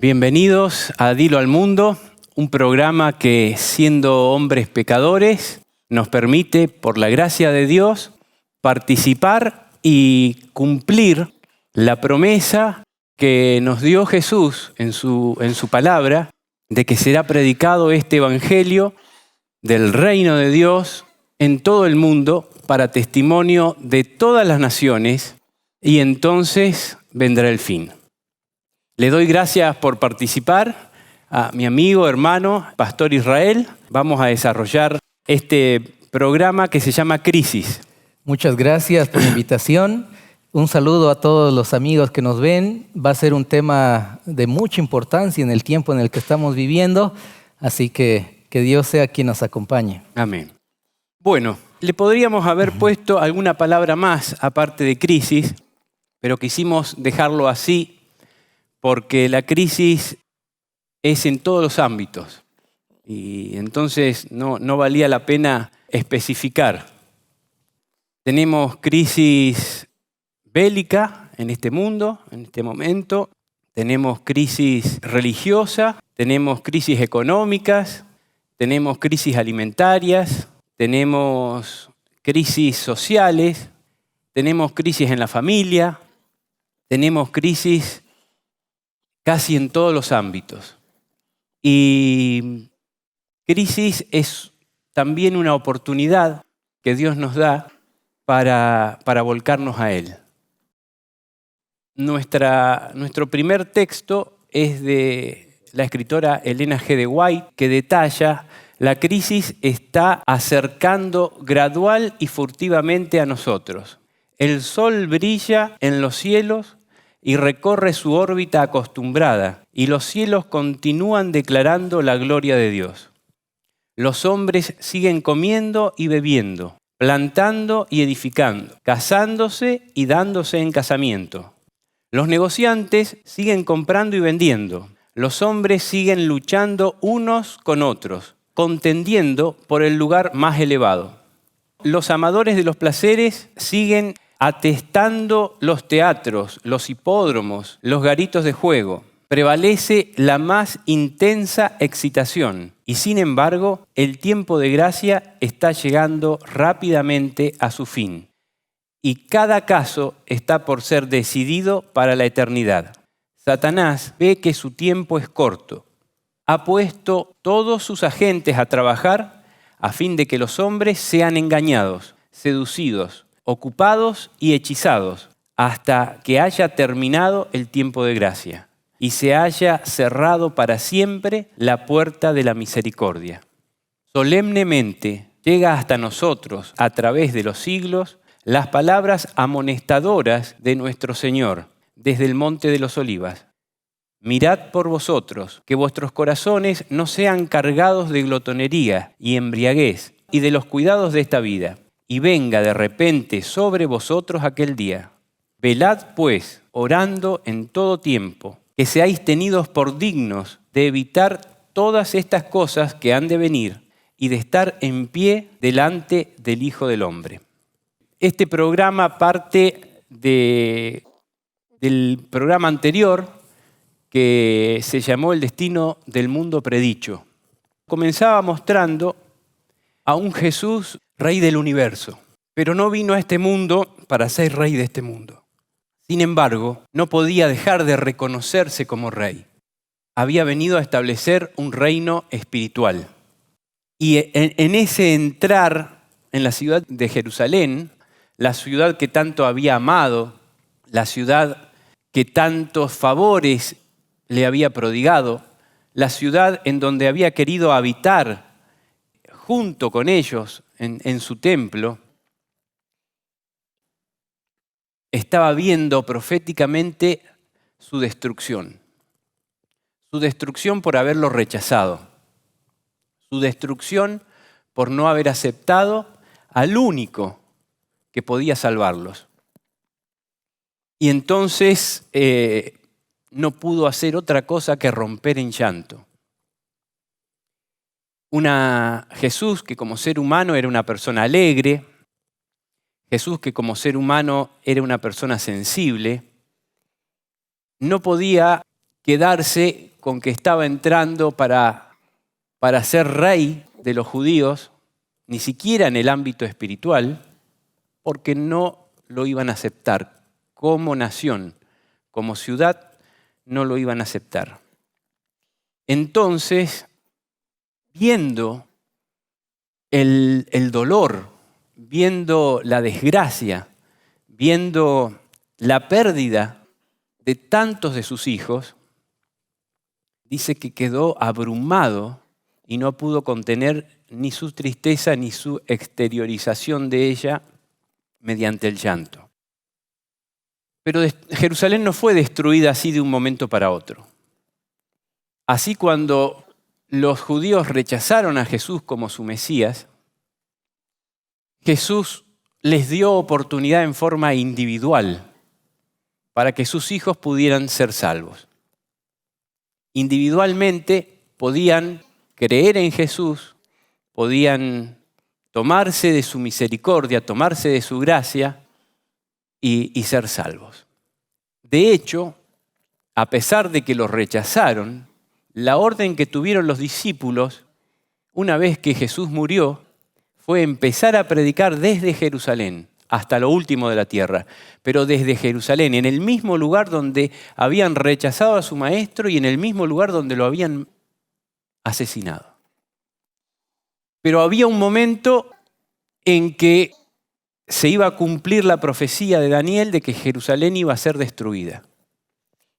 Bienvenidos a Dilo al Mundo, un programa que, siendo hombres pecadores, nos permite, por la gracia de Dios, participar y cumplir la promesa que nos dio Jesús en su palabra, de que será predicado este evangelio del reino de Dios en todo el mundo para testimonio de todas las naciones, y entonces vendrá el fin. Le doy gracias por participar a mi amigo, hermano, Pastor Israel. Vamos a desarrollar este programa que se llama Crisis. Muchas gracias por la invitación. Un saludo a todos los amigos que nos ven. Va a ser un tema de mucha importancia en el tiempo en el que estamos viviendo, así que Dios sea quien nos acompañe. Amén. Bueno, le podríamos haber puesto alguna palabra más aparte de crisis, pero quisimos dejarlo así porque la crisis es en todos los ámbitos y entonces no valía la pena especificar. Tenemos crisis bélica en este mundo, en este momento. Tenemos crisis religiosa, tenemos crisis económicas, tenemos crisis alimentarias, tenemos crisis sociales, tenemos crisis en la familia, tenemos crisis casi en todos los ámbitos. Y crisis es también una oportunidad que Dios nos da para volcarnos a Él. Nuestro primer texto es de la escritora Elena G. de White, que detalla: la crisis está acercando gradual y furtivamente a nosotros. El sol brilla en los cielos y recorre su órbita acostumbrada, y los cielos continúan declarando la gloria de Dios. Los hombres siguen comiendo y bebiendo, plantando y edificando, casándose y dándose en casamiento. Los negociantes siguen comprando y vendiendo. Los hombres siguen luchando unos con otros, contendiendo por el lugar más elevado. Los amadores de los placeres siguen atestando los teatros, los hipódromos, los garitos de juego. Prevalece la más intensa excitación y, sin embargo, el tiempo de gracia está llegando rápidamente a su fin y cada caso está por ser decidido para la eternidad. Satanás ve que su tiempo es corto. Ha puesto todos sus agentes a trabajar a fin de que los hombres sean engañados, seducidos, ocupados y hechizados, hasta que haya terminado el tiempo de gracia y se haya cerrado para siempre la puerta de la misericordia. Solemnemente llega hasta nosotros, a través de los siglos, las palabras amonestadoras de nuestro Señor desde el Monte de los Olivas. Mirad por vosotros, que vuestros corazones no sean cargados de glotonería y embriaguez y de los cuidados de esta vida, y venga de repente sobre vosotros aquel día. Velad, pues, orando en todo tiempo, que seáis tenidos por dignos de evitar todas estas cosas que han de venir y de estar en pie delante del Hijo del Hombre. Este programa parte del programa anterior que se llamó El destino del mundo predicho. Comenzaba mostrando a un Jesús rey del universo, pero no vino a este mundo para ser rey de este mundo. Sin embargo, no podía dejar de reconocerse como rey. Había venido a establecer un reino espiritual. Y en ese entrar en la ciudad de Jerusalén, la ciudad que tanto había amado, la ciudad que tantos favores le había prodigado, la ciudad en donde había querido habitar junto con ellos en su templo, estaba viendo proféticamente su destrucción por haberlo rechazado, su destrucción por no haber aceptado al único que podía salvarlos. Y entonces no pudo hacer otra cosa que romper en llanto. Jesús que como ser humano era una persona alegre, Jesús que como ser humano era una persona sensible, no podía quedarse con que estaba entrando para ser rey de los judíos, ni siquiera en el ámbito espiritual, porque no lo iban a aceptar como nación, como ciudad, no lo iban a aceptar. Entonces, viendo el dolor, viendo la desgracia, viendo la pérdida de tantos de sus hijos, dice que quedó abrumado y no pudo contener ni su tristeza ni su exteriorización de ella mediante el llanto. Pero Jerusalén no fue destruida así de un momento para otro. Así, cuando los judíos rechazaron a Jesús como su Mesías, Jesús les dio oportunidad en forma individual para que sus hijos pudieran ser salvos. Individualmente podían creer en Jesús, podían tomarse de su misericordia, tomarse de su gracia y ser salvos. De hecho, a pesar de que los rechazaron, la orden que tuvieron los discípulos, una vez que Jesús murió, fue empezar a predicar desde Jerusalén hasta lo último de la tierra, pero desde Jerusalén, en el mismo lugar donde habían rechazado a su maestro y en el mismo lugar donde lo habían asesinado. Pero había un momento en que se iba a cumplir la profecía de Daniel de que Jerusalén iba a ser destruida.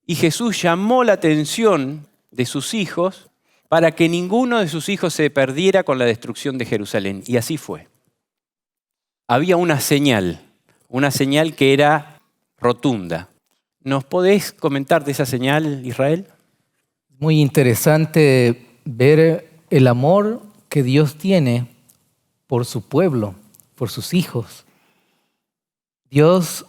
Y Jesús llamó la atención de sus hijos para que ninguno de sus hijos se perdiera con la destrucción de Jerusalén. Y así fue. Había una señal que era rotunda. ¿Nos podés comentar de esa señal, Israel? Muy interesante ver el amor que Dios tiene por su pueblo, por sus hijos. Dios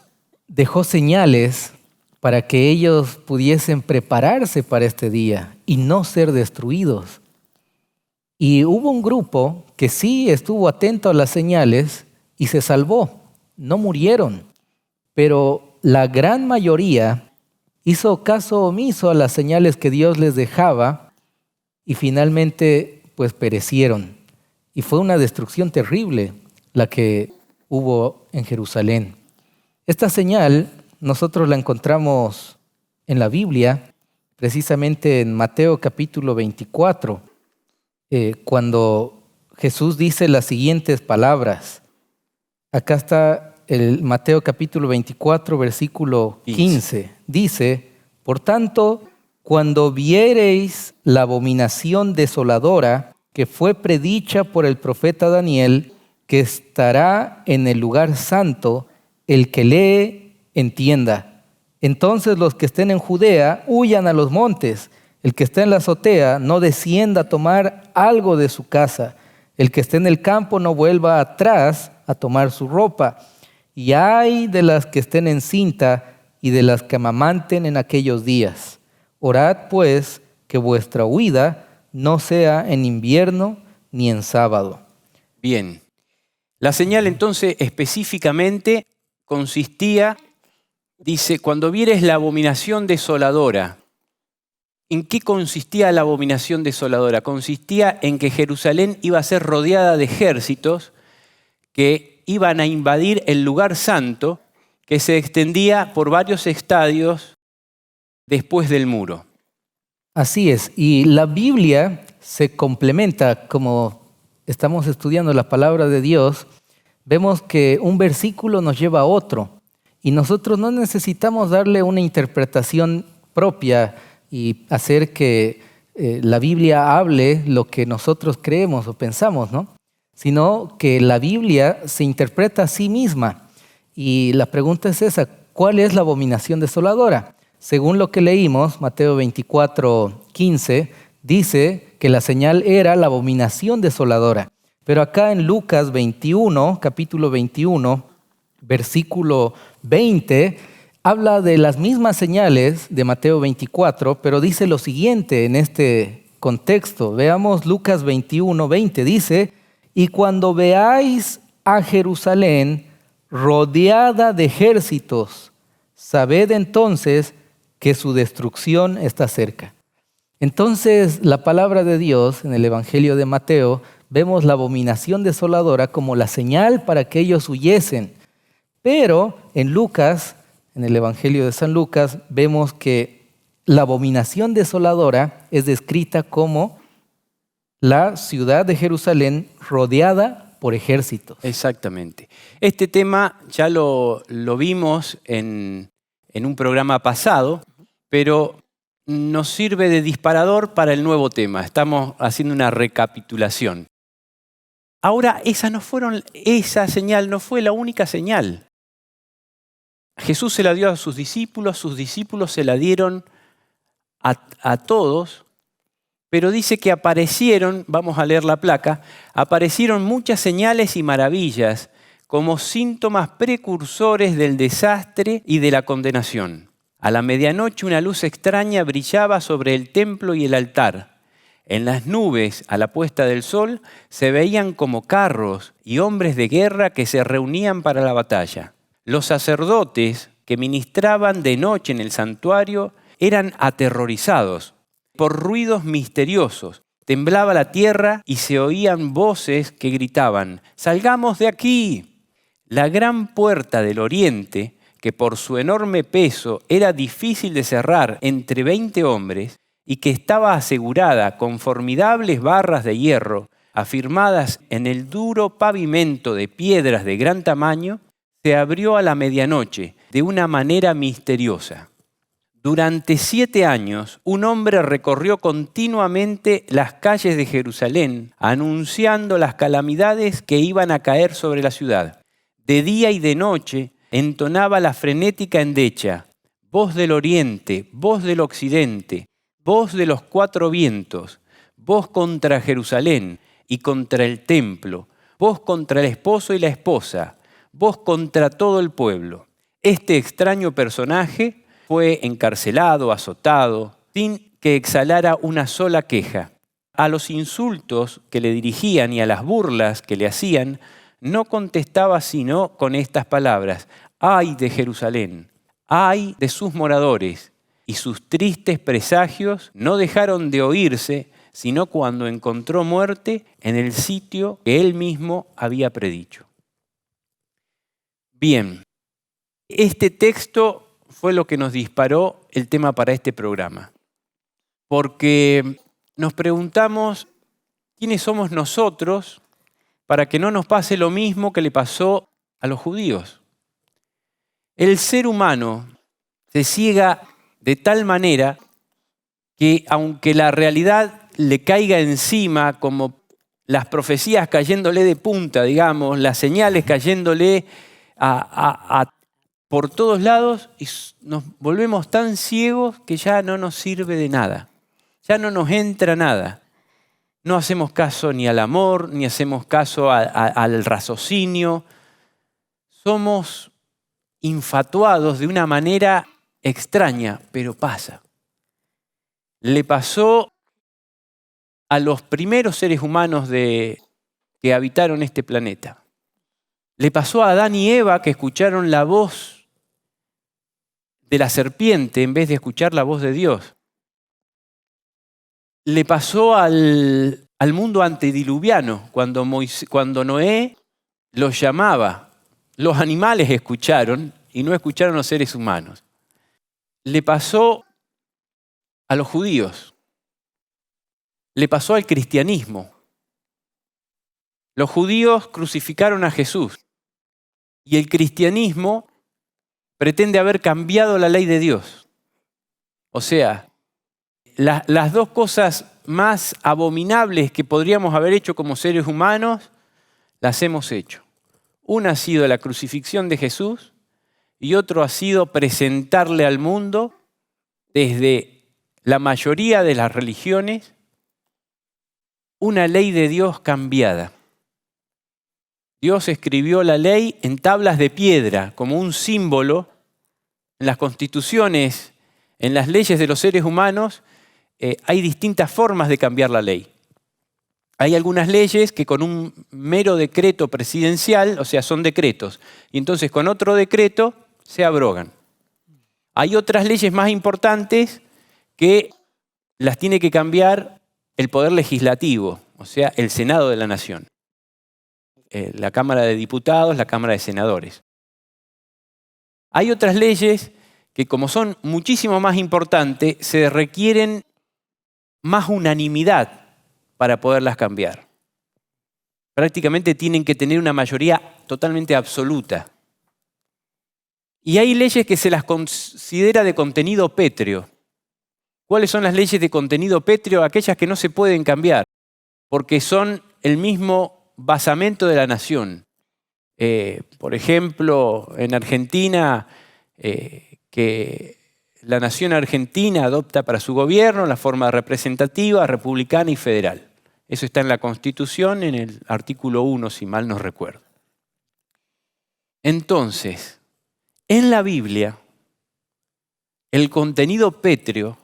dejó señales para que ellos pudiesen prepararse para este día y no ser destruidos. Y hubo un grupo que sí estuvo atento a las señales y se salvó, no murieron, pero la gran mayoría hizo caso omiso a las señales que Dios les dejaba y finalmente pues perecieron. Y fue una destrucción terrible la que hubo en Jerusalén. Esta señal nosotros la encontramos en la Biblia, precisamente en Mateo capítulo 24, cuando Jesús dice las siguientes palabras. Acá está el Mateo capítulo 24, versículo 15. Dice, por tanto, cuando viereis la abominación desoladora que fue predicha por el profeta Daniel, que estará en el lugar santo, el que lee, entienda. Entonces los que estén en Judea huyan a los montes. El que esté en la azotea no descienda a tomar algo de su casa. El que esté en el campo no vuelva atrás a tomar su ropa. Y ay de las que estén en cinta y de las que amamanten en aquellos días. Orad pues que vuestra huida no sea en invierno ni en sábado. Bien. La señal entonces específicamente consistía, dice, cuando vieres la abominación desoladora. ¿En qué consistía la abominación desoladora? Consistía en que Jerusalén iba a ser rodeada de ejércitos que iban a invadir el lugar santo que se extendía por varios estadios después del muro. Así es, y la Biblia se complementa, como estamos estudiando la palabra de Dios, vemos que un versículo nos lleva a otro y nosotros no necesitamos darle una interpretación propia y hacer que la Biblia hable lo que nosotros creemos o pensamos, ¿no? Sino que la Biblia se interpreta a sí misma. Y la pregunta es esa, ¿cuál es la abominación desoladora? Según lo que leímos, Mateo 24, 15, dice que la señal era la abominación desoladora. Pero acá en Lucas 21, capítulo 21, versículo 20, habla de las mismas señales de Mateo 24, pero dice lo siguiente en este contexto. Veamos Lucas 21, 20. Dice, y cuando veáis a Jerusalén rodeada de ejércitos, sabed entonces que su destrucción está cerca. Entonces, la palabra de Dios en el Evangelio de Mateo, vemos la abominación desoladora como la señal para que ellos huyesen. Pero en Lucas, en el Evangelio de San Lucas, vemos que la abominación desoladora es descrita como la ciudad de Jerusalén rodeada por ejércitos. Exactamente. Este tema ya lo vimos en un programa pasado, pero nos sirve de disparador para el nuevo tema. Estamos haciendo una recapitulación. Ahora, esa señal no fue la única señal. Jesús se la dio a sus discípulos se la dieron a todos, pero dice que aparecieron, vamos a leer la placa, aparecieron muchas señales y maravillas como síntomas precursores del desastre y de la condenación. A la medianoche una luz extraña brillaba sobre el templo y el altar. En las nubes, a la puesta del sol, se veían como carros y hombres de guerra que se reunían para la batalla. Los sacerdotes que ministraban de noche en el santuario eran aterrorizados por ruidos misteriosos. Temblaba la tierra y se oían voces que gritaban: ¡salgamos de aquí! La gran puerta del oriente, que por su enorme peso era difícil de cerrar entre 20 hombres y que estaba asegurada con formidables barras de hierro afirmadas en el duro pavimento de piedras de gran tamaño, se abrió a la medianoche de una manera misteriosa. Durante 7 años, un hombre recorrió continuamente las calles de Jerusalén, anunciando las calamidades que iban a caer sobre la ciudad. De día y de noche entonaba la frenética endecha: voz del oriente, voz del occidente, voz de los 4 vientos, voz contra Jerusalén y contra el templo, voz contra el esposo y la esposa, voz contra todo el pueblo. Este extraño personaje fue encarcelado, azotado, sin que exhalara una sola queja. A los insultos que le dirigían y a las burlas que le hacían, no contestaba sino con estas palabras: ¡ay de Jerusalén! ¡Ay de sus moradores! Y sus tristes presagios no dejaron de oírse, sino cuando encontró muerte en el sitio que él mismo había predicho. Bien, este texto fue lo que nos disparó el tema para este programa. Porque nos preguntamos quiénes somos nosotros para que no nos pase lo mismo que le pasó a los judíos. El ser humano se ciega de tal manera que aunque la realidad le caiga encima, como las profecías cayéndole de punta, digamos, las señales cayéndole por todos lados, y nos volvemos tan ciegos que ya no nos sirve de nada, ya no nos entra nada. No hacemos caso ni al amor, ni hacemos caso al raciocinio. Somos infatuados de una manera extraña, pero pasa. Le pasó a los primeros seres humanos que habitaron este planeta. Le pasó a Adán y Eva, que escucharon la voz de la serpiente en vez de escuchar la voz de Dios. Le pasó al mundo antediluviano, cuando Noé los llamaba. Los animales escucharon y no escucharon los seres humanos. Le pasó a los judíos. Le pasó al cristianismo. Los judíos crucificaron a Jesús y el cristianismo pretende haber cambiado la ley de Dios. O sea, las dos cosas más abominables que podríamos haber hecho como seres humanos, las hemos hecho. Una ha sido la crucifixión de Jesús y otro ha sido presentarle al mundo, desde la mayoría de las religiones, una ley de Dios cambiada. Dios escribió la ley en tablas de piedra como un símbolo. En las constituciones, en las leyes de los seres humanos, hay distintas formas de cambiar la ley. Hay algunas leyes que con un mero decreto presidencial, o sea, son decretos, y entonces con otro decreto se abrogan. Hay otras leyes más importantes que las tiene que cambiar el Poder Legislativo, o sea, el Senado de la Nación. La Cámara de Diputados, la Cámara de Senadores. Hay otras leyes que, como son muchísimo más importantes, se requieren más unanimidad para poderlas cambiar. Prácticamente tienen que tener una mayoría totalmente absoluta. Y hay leyes que se las considera de contenido pétreo. ¿Cuáles son las leyes de contenido pétreo? Aquellas que no se pueden cambiar, porque son el mismo basamento de la nación. Por ejemplo, en Argentina, que la nación argentina adopta para su gobierno la forma representativa, republicana y federal. Eso está en la Constitución, en el artículo 1, si mal no recuerdo. Entonces, en la Biblia, el contenido pétreo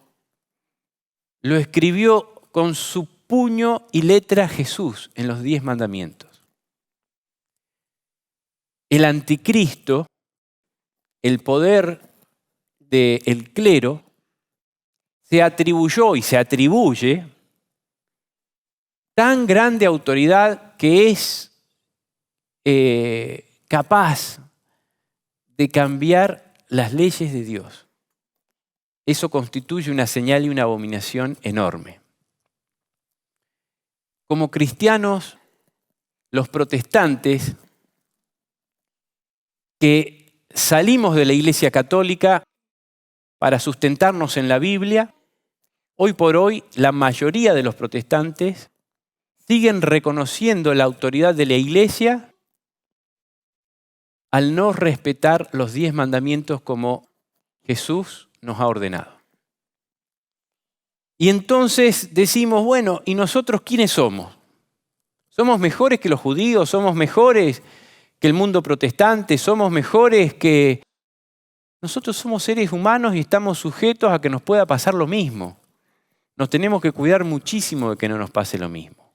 lo escribió con su puño y letra Jesús en los 10 mandamientos. El anticristo, el poder del clero, se atribuyó y se atribuye tan grande autoridad que es capaz de cambiar las leyes de Dios. Eso constituye una señal y una abominación enorme. Como cristianos, los protestantes que salimos de la Iglesia Católica para sustentarnos en la Biblia, hoy por hoy la mayoría de los protestantes siguen reconociendo la autoridad de la Iglesia al no respetar los 10 mandamientos como Jesús nos ha ordenado. Y entonces decimos, bueno, ¿y nosotros quiénes somos? ¿Somos mejores que los judíos? ¿Somos mejores que el mundo protestante? ¿Somos mejores que...? Nosotros somos seres humanos y estamos sujetos a que nos pueda pasar lo mismo. Nos tenemos que cuidar muchísimo de que no nos pase lo mismo.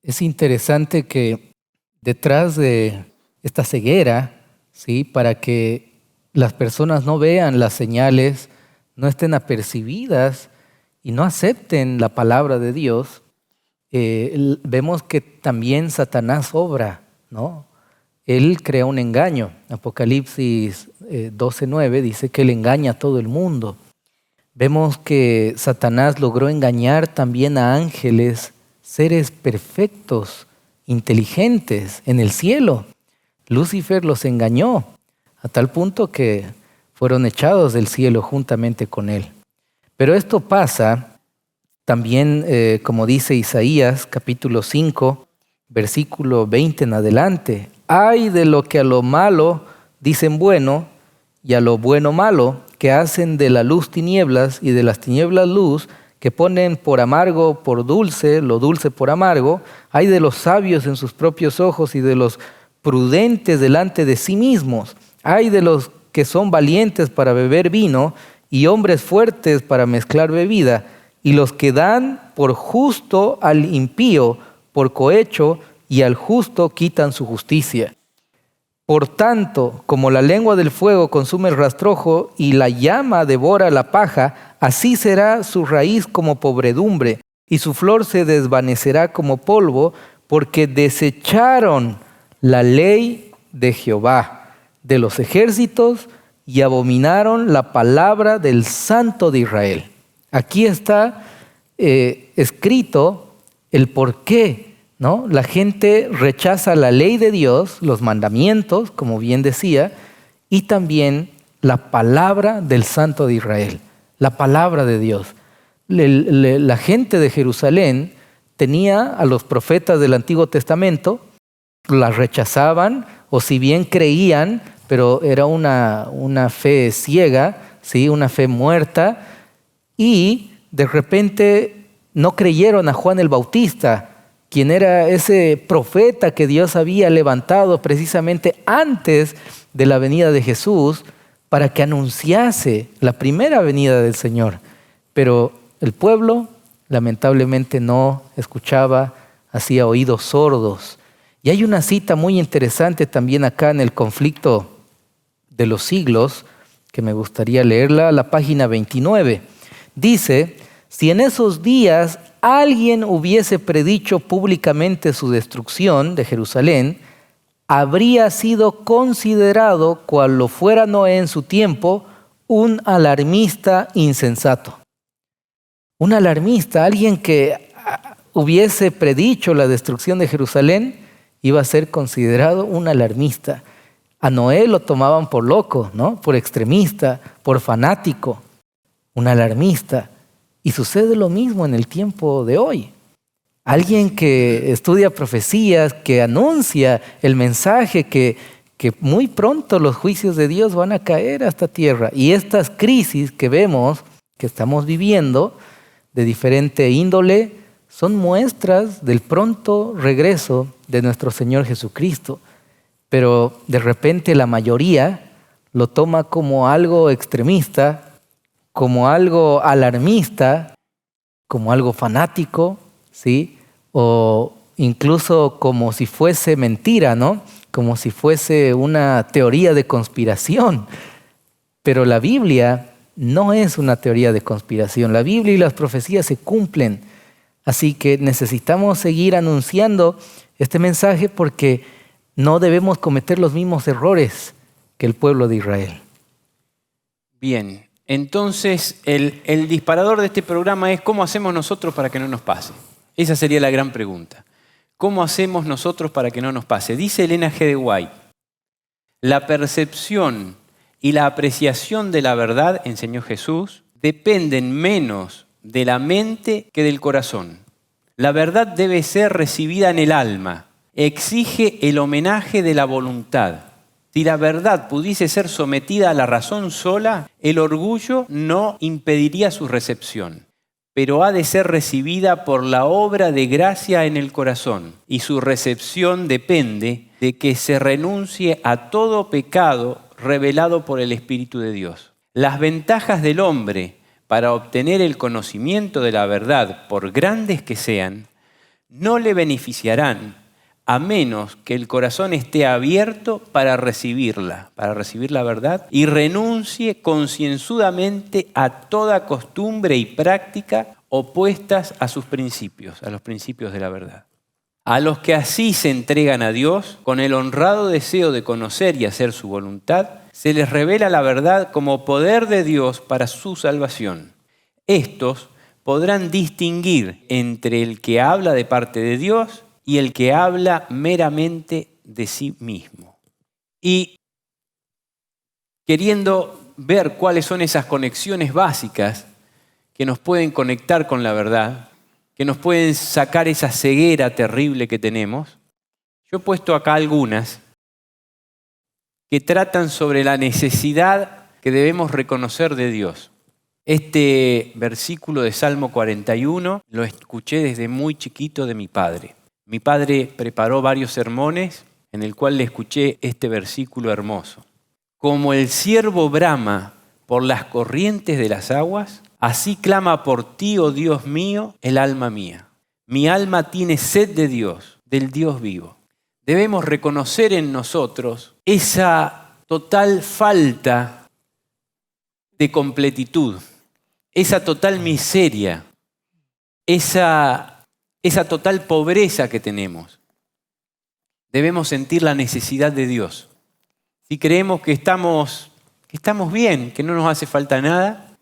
Es interesante que detrás de esta ceguera, ¿sí?, para que las personas no vean las señales, no estén apercibidas y no acepten la palabra de Dios, vemos que también Satanás obra, ¿no? Él crea un engaño. Apocalipsis 12:9 dice que él engaña a todo el mundo. Vemos que Satanás logró engañar también a ángeles, seres perfectos, inteligentes en el cielo. Lucifer los engañó a tal punto que fueron echados del cielo juntamente con él. Pero esto pasa también, como dice Isaías capítulo 5, versículo 20 en adelante. Ay de lo que a lo malo dicen bueno y a lo bueno malo, que hacen de la luz tinieblas y de las tinieblas luz, que ponen por amargo por dulce, lo dulce por amargo. Ay de los sabios en sus propios ojos y de los prudentes delante de sí mismos. Ay de los que son valientes para beber vino y hombres fuertes para mezclar bebida, y los que dan por justo al impío, por cohecho, y al justo quitan su justicia. Por tanto, como la lengua del fuego consume el rastrojo y la llama devora la paja, así será su raíz como pobredumbre, y su flor se desvanecerá como polvo, porque desecharon la ley de Jehová, de los ejércitos, y abominaron la palabra del Santo de Israel. Aquí está escrito el por qué, ¿no? La gente rechaza la ley de Dios, los mandamientos, como bien decía, y también la palabra del Santo de Israel, la palabra de Dios. La gente de Jerusalén tenía a los profetas del Antiguo Testamento, las rechazaban, o si bien creían, pero era una fe ciega, ¿sí?, una fe muerta, y de repente no creyeron a Juan el Bautista, quien era ese profeta que Dios había levantado precisamente antes de la venida de Jesús para que anunciase la primera venida del Señor. Pero el pueblo lamentablemente no escuchaba, hacía oídos sordos. Y hay una cita muy interesante también acá en el conflicto de los siglos, que me gustaría leerla, la página 29. Dice, si en esos días alguien hubiese predicho públicamente su destrucción de Jerusalén, habría sido considerado, cual lo fuera Noé en su tiempo, un alarmista insensato. Un alarmista, alguien que hubiese predicho la destrucción de Jerusalén, iba a ser considerado un alarmista. A Noé lo tomaban por loco, ¿no? Por extremista, por fanático, un alarmista. Y sucede lo mismo en el tiempo de hoy. Alguien que estudia profecías, que anuncia el mensaje que muy pronto los juicios de Dios van a caer a esta tierra. Y estas crisis que vemos, que estamos viviendo, de diferente índole, son muestras del pronto regreso de nuestro Señor Jesucristo. Pero de repente la mayoría lo toma como algo extremista, como algo alarmista, como algo fanático, ¿sí? O incluso como si fuese mentira, ¿no? Como si fuese una teoría de conspiración. Pero la Biblia no es una teoría de conspiración. La Biblia y las profecías se cumplen. Así que necesitamos seguir anunciando este mensaje porque no debemos cometer los mismos errores que el pueblo de Israel. Bien, entonces el disparador de este programa es ¿cómo hacemos nosotros para que no nos pase? Esa sería la gran pregunta. ¿Cómo hacemos nosotros para que no nos pase? Dice Elena G. de White, la percepción y la apreciación de la verdad, enseñó Jesús, dependen menos de la mente que del corazón. La verdad debe ser recibida en el alma. Exige el homenaje de la voluntad. Si la verdad pudiese ser sometida a la razón sola, el orgullo no impediría su recepción, pero ha de ser recibida por la obra de gracia en el corazón, y su recepción depende de que se renuncie a todo pecado revelado por el Espíritu de Dios. Las ventajas del hombre para obtener el conocimiento de la verdad, por grandes que sean, no le beneficiarán a menos que el corazón esté abierto para recibir la verdad, y renuncie concienzudamente a toda costumbre y práctica opuestas a sus principios, a los principios de la verdad. A los que así se entregan a Dios, con el honrado deseo de conocer y hacer su voluntad, se les revela la verdad como poder de Dios para su salvación. Estos podrán distinguir entre el que habla de parte de Dios y el que habla meramente de sí mismo. Y queriendo ver cuáles son esas conexiones básicas que nos pueden conectar con la verdad, que nos pueden sacar esa ceguera terrible que tenemos, yo he puesto acá algunas que tratan sobre la necesidad que debemos reconocer de Dios. Este versículo de Salmo 41 lo escuché desde muy chiquito de mi padre. Mi padre preparó varios sermones en el cual le escuché este versículo hermoso. Como el ciervo brama por las corrientes de las aguas, así clama por ti, oh Dios mío, el alma mía. Mi alma tiene sed de Dios, del Dios vivo. Debemos reconocer en nosotros esa total falta de completitud, esa total miseria, esa total pobreza que tenemos. Debemos sentir la necesidad de Dios. Si creemos que estamos bien, que no nos hace falta nada,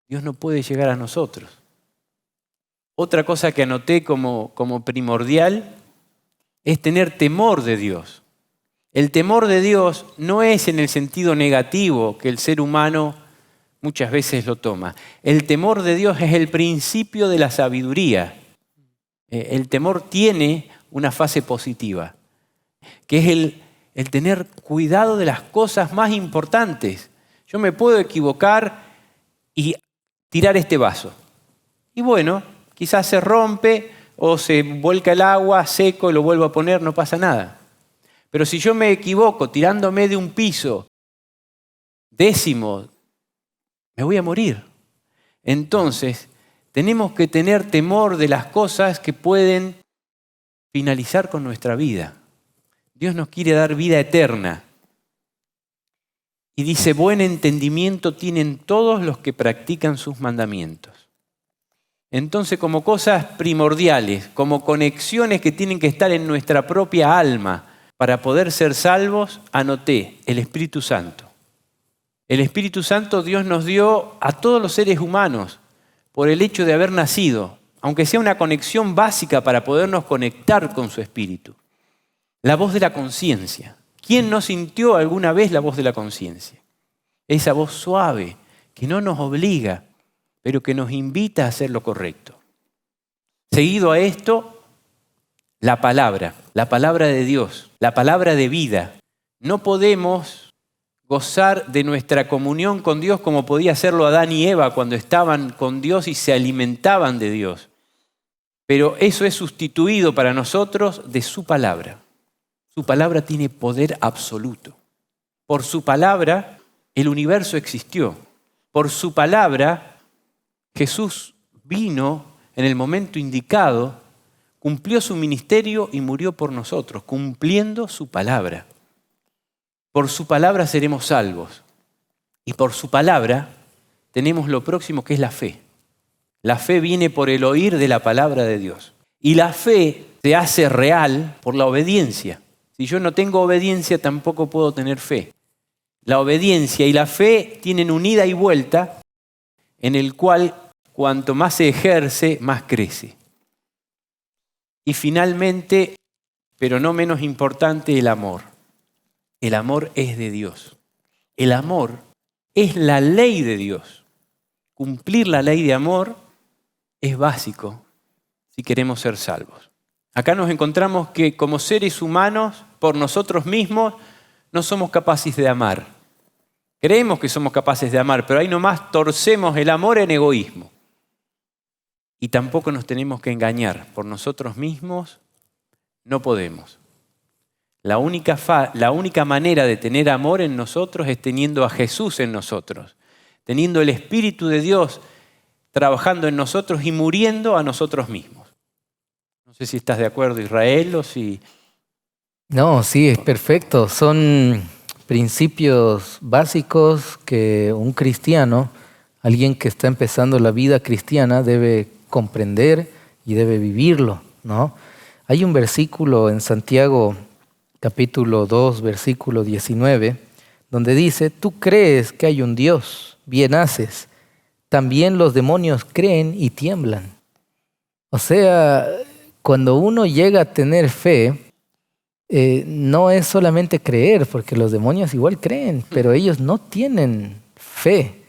Dios no puede llegar a nosotros. Otra cosa que anoté como primordial es tener temor de Dios. El temor de Dios no es en el sentido negativo que el ser humano muchas veces lo toma. El temor de Dios es el principio de la sabiduría. El temor tiene una fase positiva, que es el tener cuidado de las cosas más importantes. Yo me puedo equivocar y tirar este vaso. Y bueno, quizás se rompe o se vuelca el agua seco y lo vuelvo a poner, no pasa nada. Pero si yo me equivoco tirándome de un piso décimo, me voy a morir. Entonces, tenemos que tener temor de las cosas que pueden finalizar con nuestra vida. Dios nos quiere dar vida eterna. Y dice, buen entendimiento tienen todos los que practican sus mandamientos. Entonces, como cosas primordiales, como conexiones que tienen que estar en nuestra propia alma para poder ser salvos, anoté el Espíritu Santo. El Espíritu Santo Dios nos dio a todos los seres humanos por el hecho de haber nacido, aunque sea una conexión básica para podernos conectar con su Espíritu. La voz de la conciencia. ¿Quién no sintió alguna vez la voz de la conciencia? Esa voz suave que no nos obliga, pero que nos invita a hacer lo correcto. Seguido a esto, la palabra de Dios, la palabra de vida. No podemos gozar de nuestra comunión con Dios como podía hacerlo Adán y Eva cuando estaban con Dios y se alimentaban de Dios. Pero eso es sustituido para nosotros de su palabra. Su palabra tiene poder absoluto. Por su palabra, el universo existió. Por su palabra, Jesús vino en el momento indicado, cumplió su ministerio y murió por nosotros, cumpliendo su palabra. Por su palabra seremos salvos. Y por su palabra tenemos lo próximo que es la fe. La fe viene por el oír de la palabra de Dios. Y la fe se hace real por la obediencia. Si yo no tengo obediencia, tampoco puedo tener fe. La obediencia y la fe tienen un ida y vuelta en el cual cuanto más se ejerce, más crece. Y finalmente, pero no menos importante, el amor. El amor es de Dios. El amor es la ley de Dios. Cumplir la ley de amor es básico si queremos ser salvos. Acá nos encontramos que como seres humanos, por nosotros mismos, no somos capaces de amar. Creemos que somos capaces de amar, pero ahí nomás torcemos el amor en egoísmo. Y tampoco nos tenemos que engañar. Por nosotros mismos no podemos. La única manera de tener amor en nosotros es teniendo a Jesús en nosotros, teniendo el Espíritu de Dios trabajando en nosotros y muriendo a nosotros mismos. No sé si estás de acuerdo, Israel, o si... No, sí, es perfecto. Son principios básicos que un cristiano, alguien que está empezando la vida cristiana, debe comprender y debe vivirlo, ¿no? Hay un versículo en Santiago, capítulo 2, versículo 19, donde dice, tú crees que hay un Dios, bien haces. También los demonios creen y tiemblan. O sea, cuando uno llega a tener fe, no es solamente creer, porque los demonios igual creen, pero ellos no tienen fe.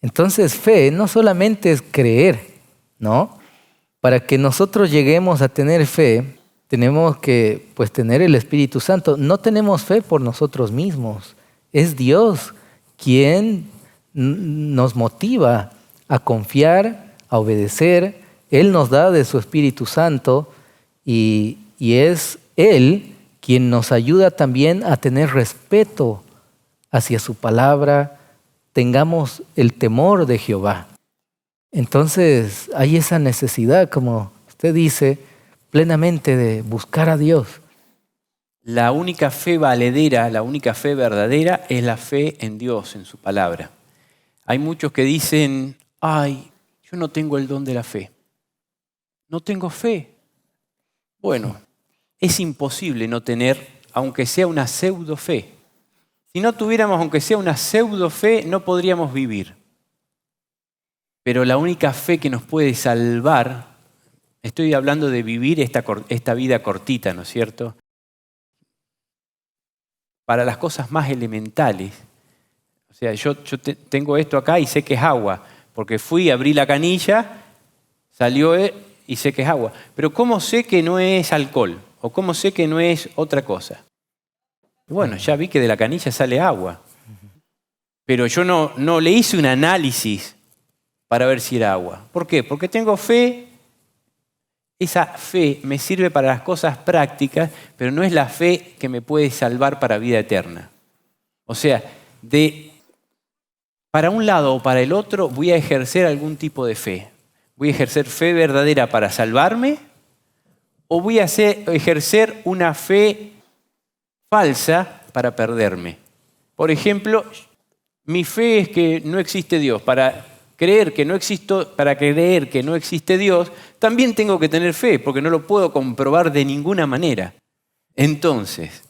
Entonces, fe no solamente es creer, ¿no? Para que nosotros lleguemos a tener fe, tenemos que tener el Espíritu Santo. No tenemos fe por nosotros mismos. Es Dios quien nos motiva a confiar, a obedecer. Él nos da de su Espíritu Santo y es Él quien nos ayuda también a tener respeto hacia su palabra. Tengamos el temor de Jehová. Entonces hay esa necesidad, como usted dice, plenamente de buscar a Dios. La única fe valedera, la única fe verdadera es la fe en Dios, en su palabra. Hay muchos que dicen, ay, yo no tengo el don de la fe. No tengo fe. Bueno, es imposible no tener, aunque sea una pseudo fe. Si no tuviéramos, aunque sea una pseudo fe, no podríamos vivir. Pero la única fe que nos puede salvar, estoy hablando de vivir esta vida cortita, ¿no es cierto? Para las cosas más elementales. O sea, yo tengo esto acá y sé que es agua, porque fui, abrí la canilla, salió y sé que es agua. Pero ¿cómo sé que no es alcohol? ¿O cómo sé que no es otra cosa? Bueno, ya vi que de la canilla sale agua. Pero yo no le hice un análisis para ver si era agua. ¿Por qué? Porque tengo fe. Esa fe me sirve para las cosas prácticas, pero no es la fe que me puede salvar para vida eterna. O sea, para un lado o para el otro voy a ejercer algún tipo de fe. Voy a ejercer fe verdadera para salvarme o voy a ejercer una fe falsa para perderme. Por ejemplo, mi fe es que no existe Dios. Para creer que no existe Dios, también tengo que tener fe, porque no lo puedo comprobar de ninguna manera. Entonces,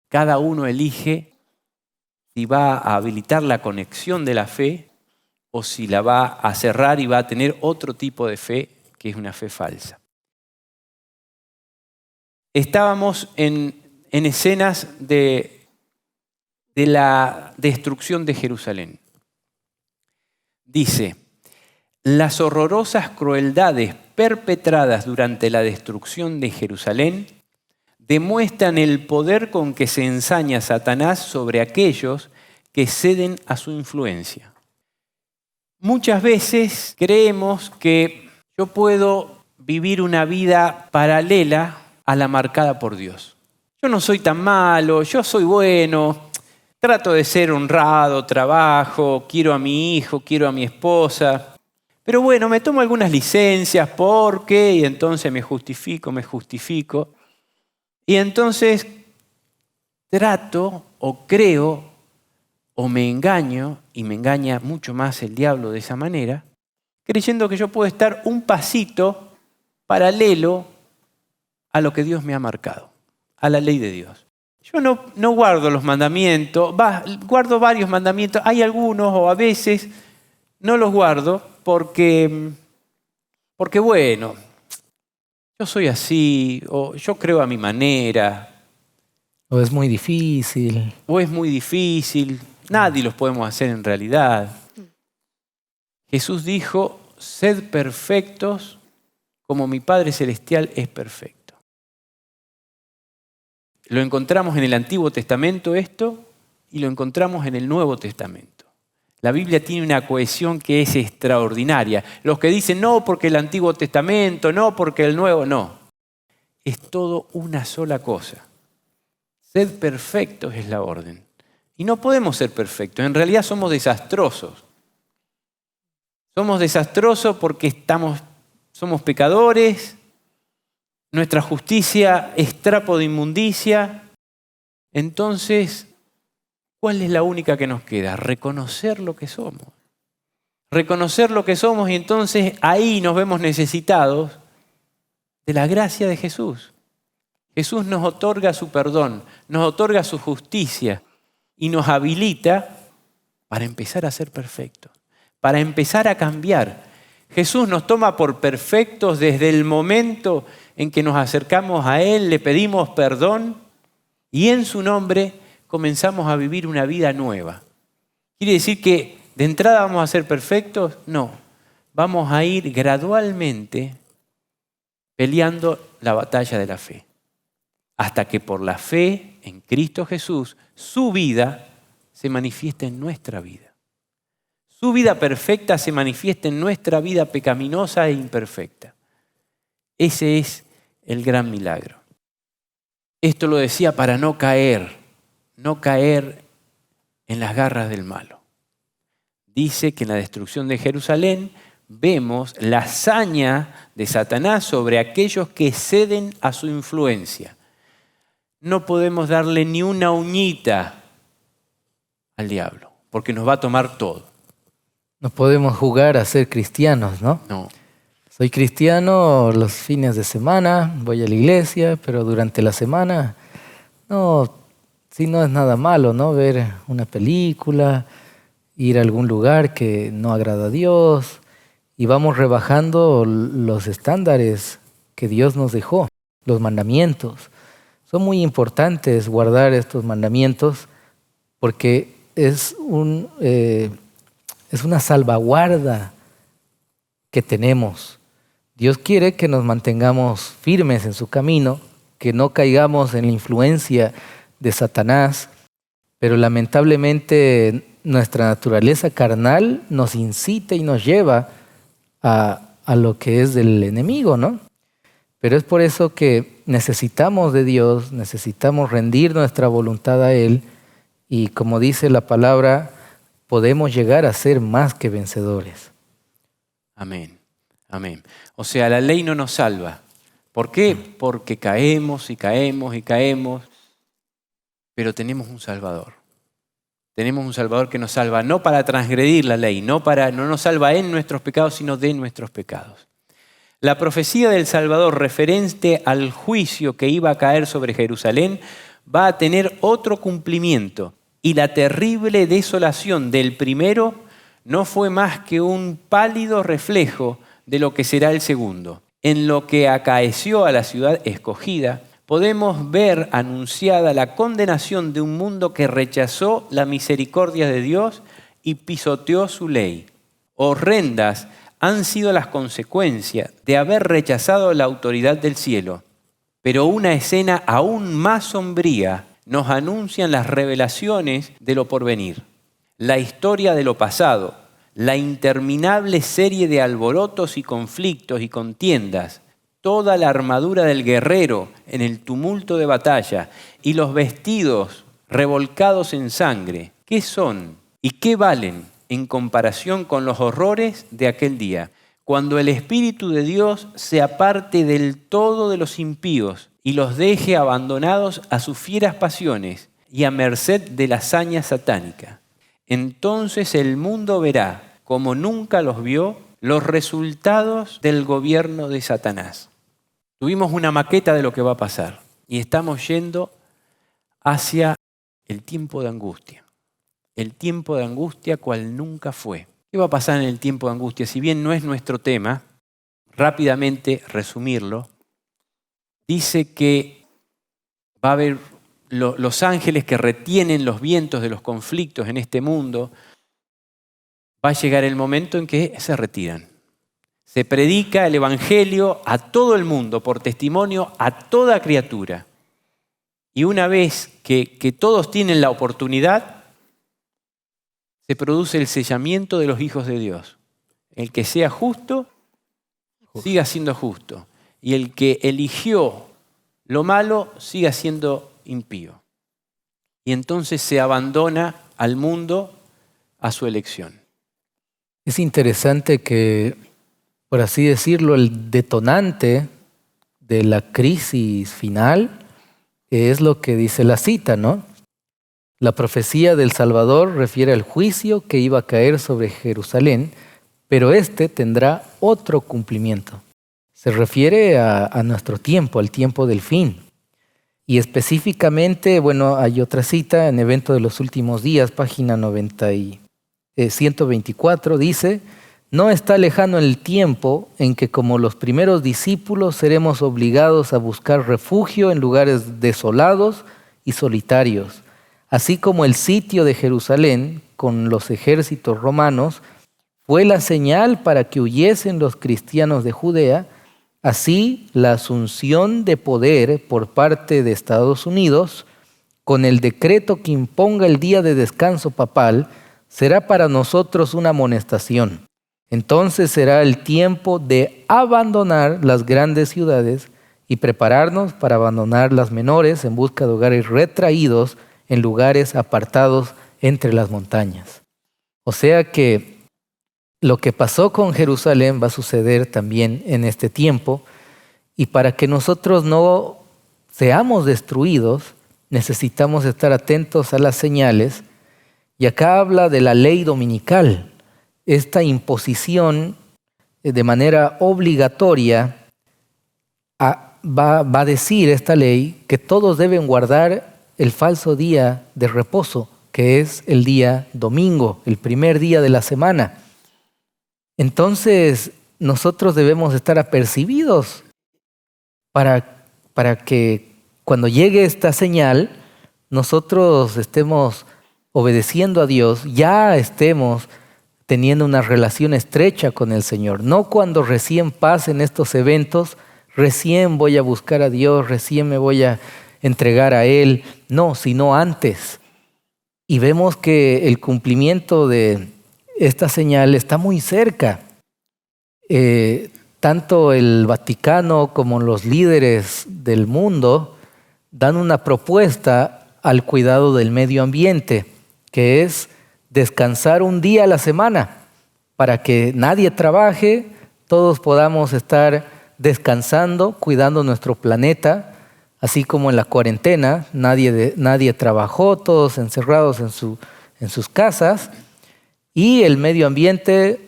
cada uno elige si va a habilitar la conexión de la fe o si la va a cerrar y va a tener otro tipo de fe, que es una fe falsa. Estábamos en escenas de la destrucción de Jerusalén. Dice, las horrorosas crueldades perpetradas durante la destrucción de Jerusalén demuestran el poder con que se ensaña Satanás sobre aquellos que ceden a su influencia. Muchas veces creemos que yo puedo vivir una vida paralela a la marcada por Dios. Yo no soy tan malo, yo soy bueno, trato de ser honrado, trabajo, quiero a mi hijo, quiero a mi esposa. Pero bueno, me tomo algunas licencias porque, y entonces me justifico. Y entonces trato o creo o me engaño, y me engaña mucho más el diablo de esa manera, creyendo que yo puedo estar un pasito paralelo a lo que Dios me ha marcado, a la ley de Dios. Yo no guardo los mandamientos, guardo varios mandamientos, hay algunos o a veces no los guardo porque bueno, yo soy así, o yo creo a mi manera. O es muy difícil. O es muy difícil, nadie los podemos hacer en realidad. Jesús dijo, sed perfectos como mi Padre Celestial es perfecto. Lo encontramos en el Antiguo Testamento esto y lo encontramos en el Nuevo Testamento. La Biblia tiene una cohesión que es extraordinaria. Los que dicen no porque el Antiguo Testamento, no porque el Nuevo, no. Es todo una sola cosa. Sed perfectos es la orden. Y no podemos ser perfectos. En realidad somos desastrosos. Somos desastrosos porque somos pecadores. Nuestra justicia es trapo de inmundicia. Entonces, ¿cuál es la única que nos queda? Reconocer lo que somos. Reconocer lo que somos y entonces ahí nos vemos necesitados de la gracia de Jesús. Jesús nos otorga su perdón, nos otorga su justicia y nos habilita para empezar a ser perfectos, para empezar a cambiar. Jesús nos toma por perfectos desde el momento en que nos acercamos a Él, le pedimos perdón y en su nombre comenzamos a vivir una vida nueva. ¿Quiere decir que de entrada vamos a ser perfectos? No, vamos a ir gradualmente peleando la batalla de la fe. Hasta que por la fe en Cristo Jesús, su vida se manifieste en nuestra vida. Su vida perfecta se manifiesta en nuestra vida pecaminosa e imperfecta. Ese es el gran milagro. Esto lo decía para no caer en las garras del malo. Dice que en la destrucción de Jerusalén vemos la hazaña de Satanás sobre aquellos que ceden a su influencia. No podemos darle ni una uñita al diablo, porque nos va a tomar todo. No podemos jugar a ser cristianos, ¿no? No. Soy cristiano los fines de semana, voy a la iglesia, pero durante la semana, no es nada malo, ¿no? Ver una película, ir a algún lugar que no agrada a Dios, y vamos rebajando los estándares que Dios nos dejó, los mandamientos. Son muy importantes guardar estos mandamientos porque es una salvaguarda que tenemos. Dios quiere que nos mantengamos firmes en su camino, que no caigamos en la influencia de Satanás, pero lamentablemente nuestra naturaleza carnal nos incita y nos lleva a lo que es del enemigo, ¿no? Pero es por eso que necesitamos de Dios, necesitamos rendir nuestra voluntad a Él y como dice la palabra, podemos llegar a ser más que vencedores. Amén, amén. O sea, la ley no nos salva. ¿Por qué? Porque caemos y caemos y caemos, pero tenemos un Salvador. Tenemos un Salvador que nos salva no para transgredir la ley, no nos salva en nuestros pecados, sino de nuestros pecados. La profecía del Salvador referente al juicio que iba a caer sobre Jerusalén va a tener otro cumplimiento. Y la terrible desolación del primero no fue más que un pálido reflejo de lo que será el segundo. En lo que acaeció a la ciudad escogida, podemos ver anunciada la condenación de un mundo que rechazó la misericordia de Dios y pisoteó su ley. Horrendas han sido las consecuencias de haber rechazado la autoridad del cielo. Pero una escena aún más sombría nos anuncian las revelaciones de lo porvenir. La historia de lo pasado, la interminable serie de alborotos y conflictos y contiendas, toda la armadura del guerrero en el tumulto de batalla y los vestidos revolcados en sangre, ¿qué son y qué valen en comparación con los horrores de aquel día? Cuando el Espíritu de Dios se aparte del todo de los impíos y los deje abandonados a sus fieras pasiones y a merced de la hazaña satánica. Entonces el mundo verá, como nunca los vio, los resultados del gobierno de Satanás. Tuvimos una maqueta de lo que va a pasar y estamos yendo hacia el tiempo de angustia. El tiempo de angustia cual nunca fue. ¿Qué va a pasar en el tiempo de angustia? Si bien no es nuestro tema, rápidamente resumirlo, dice que va a haber los ángeles que retienen los vientos de los conflictos en este mundo. Va a llegar el momento en que se retiran. Se predica el Evangelio a todo el mundo por testimonio a toda criatura. Y una vez que todos tienen la oportunidad, se produce el sellamiento de los hijos de Dios. El que sea justo, siga siendo justo. Y el que eligió lo malo, siga siendo impío. Y entonces se abandona al mundo a su elección. Es interesante que, por así decirlo, el detonante de la crisis final es lo que dice la cita, ¿no? La profecía del Salvador refiere al juicio que iba a caer sobre Jerusalén, pero este tendrá otro cumplimiento. Se refiere a nuestro tiempo, al tiempo del fin. Y específicamente, bueno, hay otra cita en Evento de los Últimos Días, página 124, dice: no está lejano el tiempo en que, como los primeros discípulos, seremos obligados a buscar refugio en lugares desolados y solitarios, así como el sitio de Jerusalén con los ejércitos romanos fue la señal para que huyesen los cristianos de Judea. Así, la asunción de poder por parte de Estados Unidos, con el decreto que imponga el día de descanso papal, será para nosotros una amonestación. Entonces será el tiempo de abandonar las grandes ciudades y prepararnos para abandonar las menores en busca de hogares retraídos en lugares apartados entre las montañas. O sea que lo que pasó con Jerusalén va a suceder también en este tiempo, y para que nosotros no seamos destruidos, necesitamos estar atentos a las señales. Y acá habla de la ley dominical, esta imposición de manera obligatoria. Va a decir esta ley que todos deben guardar el falso día de reposo, que es el día domingo, el primer día de la semana. Entonces, nosotros debemos estar apercibidos para que cuando llegue esta señal, nosotros estemos obedeciendo a Dios, ya estemos teniendo una relación estrecha con el Señor. No cuando recién pasen estos eventos, recién voy a buscar a Dios, recién me voy a entregar a Él. No, sino antes. Y vemos que el cumplimiento de esta señal está muy cerca. Tanto el Vaticano como los líderes del mundo dan una propuesta al cuidado del medio ambiente, que es descansar un día a la semana para que nadie trabaje, todos podamos estar descansando, cuidando nuestro planeta, así como en la cuarentena nadie trabajó, todos encerrados en en sus casas y el medio ambiente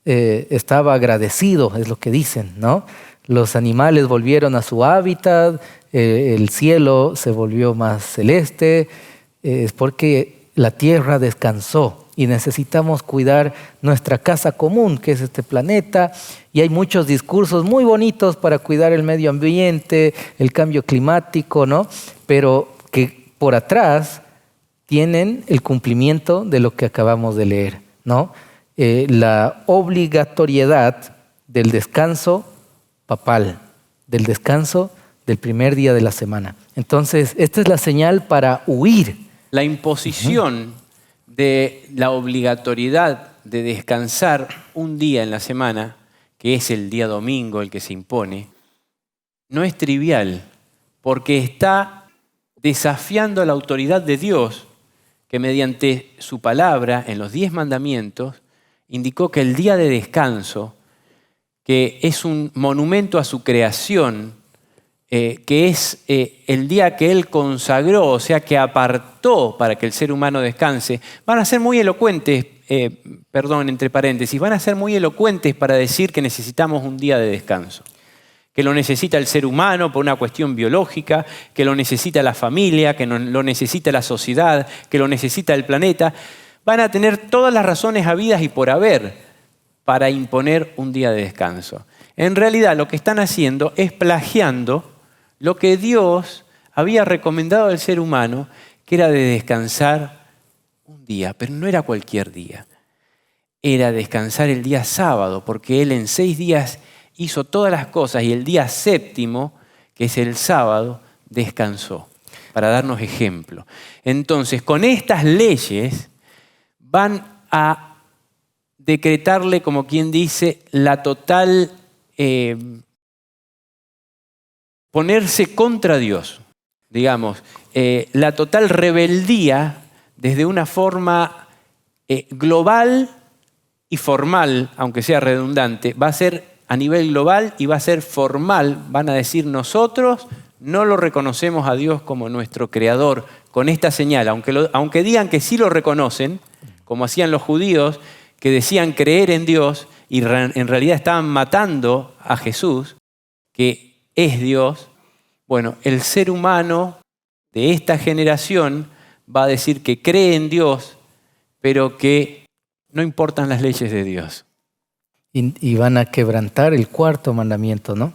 estaba agradecido, es lo que dicen, ¿no? Los animales volvieron a su hábitat, el cielo se volvió más celeste, es porque la tierra descansó y necesitamos cuidar nuestra casa común, que es este planeta, y hay muchos discursos muy bonitos para cuidar el medio ambiente, el cambio climático, ¿no? Pero que por atrás tienen el cumplimiento de lo que acabamos de leer, ¿no? La obligatoriedad del descanso papal, del descanso del primer día de la semana. Entonces, esta es la señal para huir. La imposición de la obligatoriedad de descansar un día en la semana, que es el día domingo el que se impone, no es trivial, porque está desafiando a la autoridad de Dios, que mediante su palabra en los 10 mandamientos indicó que el día de descanso, que es un monumento a su creación, que es el día que Él consagró, o sea, que apartó para que el ser humano descanse, van a ser muy elocuentes, entre paréntesis, van a ser muy elocuentes para decir que necesitamos un día de descanso, que lo necesita el ser humano por una cuestión biológica, que lo necesita la familia, que lo necesita la sociedad, que lo necesita el planeta. Van a tener todas las razones habidas y por haber para imponer un día de descanso. En realidad lo que están haciendo es plagiando lo que Dios había recomendado al ser humano, que era de descansar un día, pero no era cualquier día. Era descansar el día sábado, porque Él en 6 días hizo todas las cosas y el día séptimo, que es el sábado, descansó, para darnos ejemplo. Entonces, con estas leyes van a decretarle, como quien dice, la total ponerse contra Dios, digamos, la total rebeldía desde una forma global y formal, aunque sea redundante, va a ser a nivel global y va a ser formal. Van a decir: nosotros no lo reconocemos a Dios como nuestro creador con esta señal, aunque digan que sí lo reconocen, como hacían los judíos, que decían creer en Dios y en realidad estaban matando a Jesús, que es Dios. Bueno, el ser humano de esta generación va a decir que cree en Dios, pero que no importan las leyes de Dios. Y van a quebrantar el 4º mandamiento, ¿no?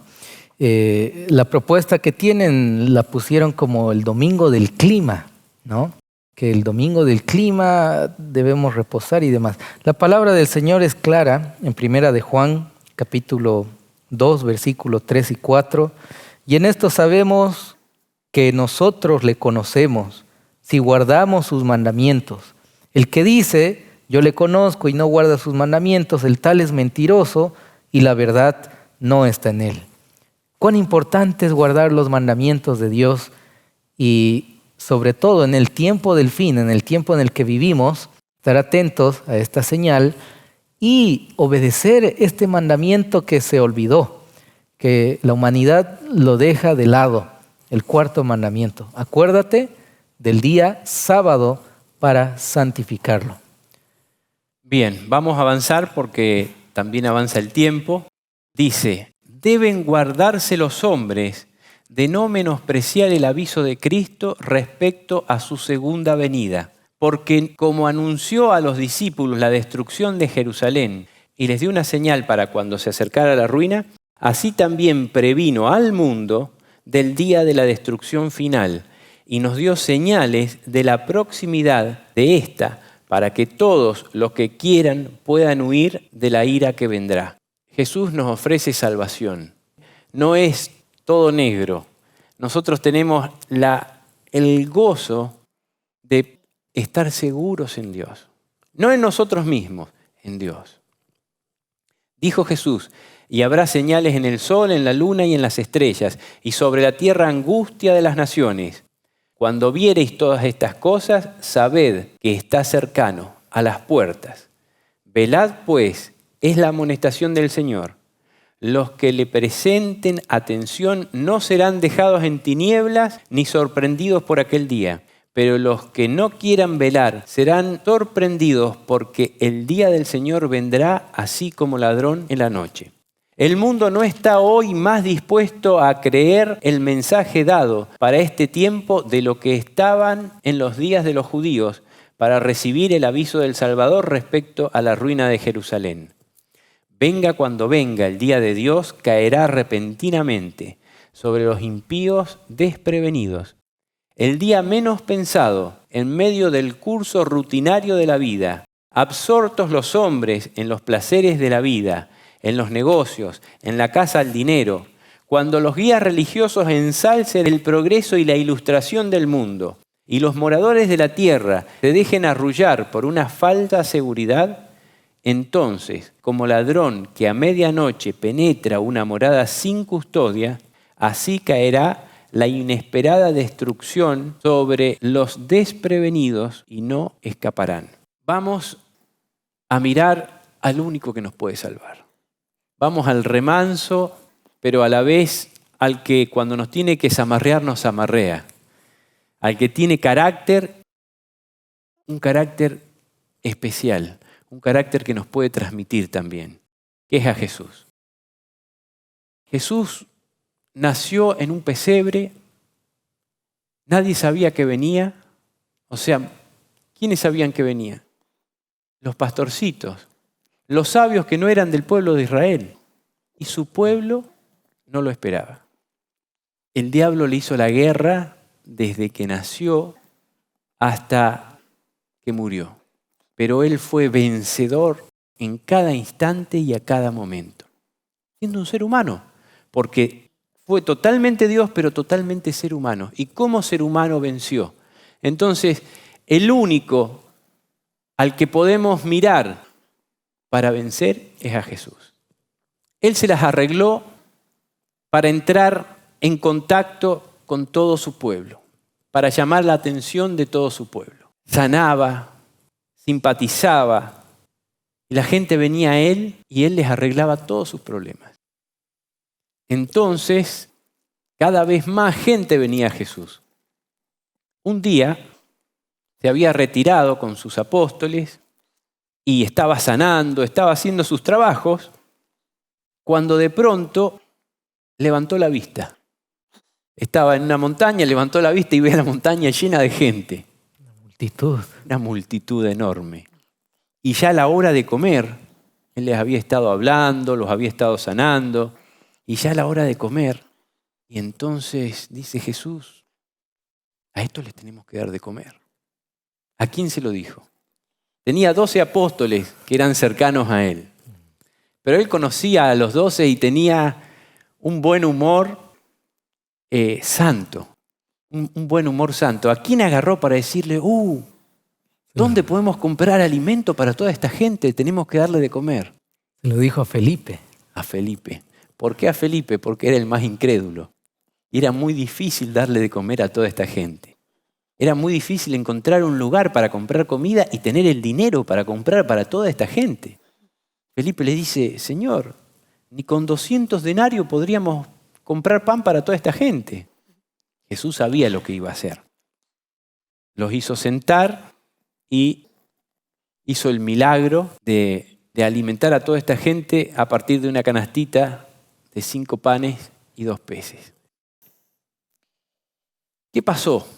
La propuesta que tienen la pusieron como el domingo del clima, ¿no? Que el domingo del clima debemos reposar y demás. La palabra del Señor es clara en 1 de Juan, capítulo 2, versículos 3 y 4. Y en esto sabemos que nosotros le conocemos si guardamos sus mandamientos. El que dice: yo le conozco, y no guarda sus mandamientos, el tal es mentiroso y la verdad no está en él. Cuán importante es guardar los mandamientos de Dios, y sobre todo en el tiempo del fin, en el tiempo en el que vivimos, estar atentos a esta señal y obedecer este mandamiento que se olvidó, que la humanidad lo deja de lado, el 4º mandamiento. Acuérdate del día sábado para santificarlo. Bien, vamos a avanzar porque también avanza el tiempo. Dice: deben guardarse los hombres de no menospreciar el aviso de Cristo respecto a su segunda venida, porque como anunció a los discípulos la destrucción de Jerusalén y les dio una señal para cuando se acercara la ruina, así también previno al mundo del día de la destrucción final y nos dio señales de la proximidad de esta, para que todos los que quieran puedan huir de la ira que vendrá. Jesús nos ofrece salvación. No es todo negro. Nosotros tenemos el gozo de estar seguros en Dios. No en nosotros mismos, en Dios. Dijo Jesús: y habrá señales en el sol, en la luna y en las estrellas, y sobre la tierra angustia de las naciones. Cuando viereis todas estas cosas, sabed que está cercano, a las puertas. Velad pues, es la amonestación del Señor. Los que le presenten atención no serán dejados en tinieblas ni sorprendidos por aquel día. pero los que no quieran velar serán sorprendidos porque el día del Señor vendrá así como ladrón en la noche. El mundo no está hoy más dispuesto a creer el mensaje dado para este tiempo de lo que estaban en los días de los judíos para recibir el aviso del Salvador respecto a la ruina de Jerusalén. Venga cuando venga, el día de Dios caerá repentinamente sobre los impíos desprevenidos. El día menos pensado, en medio del curso rutinario de la vida, absortos los hombres en los placeres de la vida, en los negocios, en la caza al dinero, cuando los guías religiosos ensalcen el progreso y la ilustración del mundo, y los moradores de la tierra se dejen arrullar por una falsa seguridad, entonces, como ladrón que a medianoche penetra una morada sin custodia, así caerá la inesperada destrucción sobre los desprevenidos y no escaparán. Vamos a mirar al único que nos puede salvar. Vamos al remanso, pero a la vez al que cuando nos tiene que zamarrear, nos zamarrea. Al que tiene carácter, un carácter especial, un carácter que nos puede transmitir también, que es a Jesús. Jesús nació en un pesebre, nadie sabía que venía, o sea, ¿quiénes sabían que venía? Los pastorcitos, los sabios que no eran del pueblo de Israel, y su pueblo no lo esperaba. El diablo le hizo la guerra desde que nació hasta que murió, pero él fue vencedor en cada instante y a cada momento, siendo un ser humano, porque fue totalmente Dios, pero totalmente ser humano. ¿Y cómo ser humano venció? Entonces, el único al que podemos mirar para vencer es a Jesús. Él se las arregló para entrar en contacto con todo su pueblo, para llamar la atención de todo su pueblo. Sanaba, simpatizaba, y la gente venía a él y él les arreglaba todos sus problemas. Entonces, cada vez más gente venía a Jesús. Un día se había retirado con sus apóstoles y estaba sanando, estaba haciendo sus trabajos, cuando de pronto levantó la vista. Estaba en una montaña, levantó la vista y ve a la montaña llena de gente. Una multitud enorme. Y ya a la hora de comer, él les había estado hablando, los había estado sanando, y ya a la hora de comer, y entonces dice Jesús, a estos les tenemos que dar de comer. ¿A quién se lo dijo? Tenía 12 apóstoles que eran cercanos a él, pero él conocía a los 12 y tenía un buen humor santo, un buen humor santo. ¿A quién agarró para decirle, ¿dónde podemos comprar alimento para toda esta gente? Tenemos que darle de comer. Se lo dijo a Felipe. A Felipe. ¿Por qué a Felipe? Porque era el más incrédulo. Y era muy difícil darle de comer a toda esta gente. Era muy difícil encontrar un lugar para comprar comida y tener el dinero para comprar para toda esta gente. Felipe le dice, Señor, ni con 200 denarios podríamos comprar pan para toda esta gente. Jesús sabía lo que iba a hacer. Los hizo sentar y hizo el milagro de alimentar a toda esta gente a partir de una canastita de 5 panes y 2 peces. ¿Qué pasó?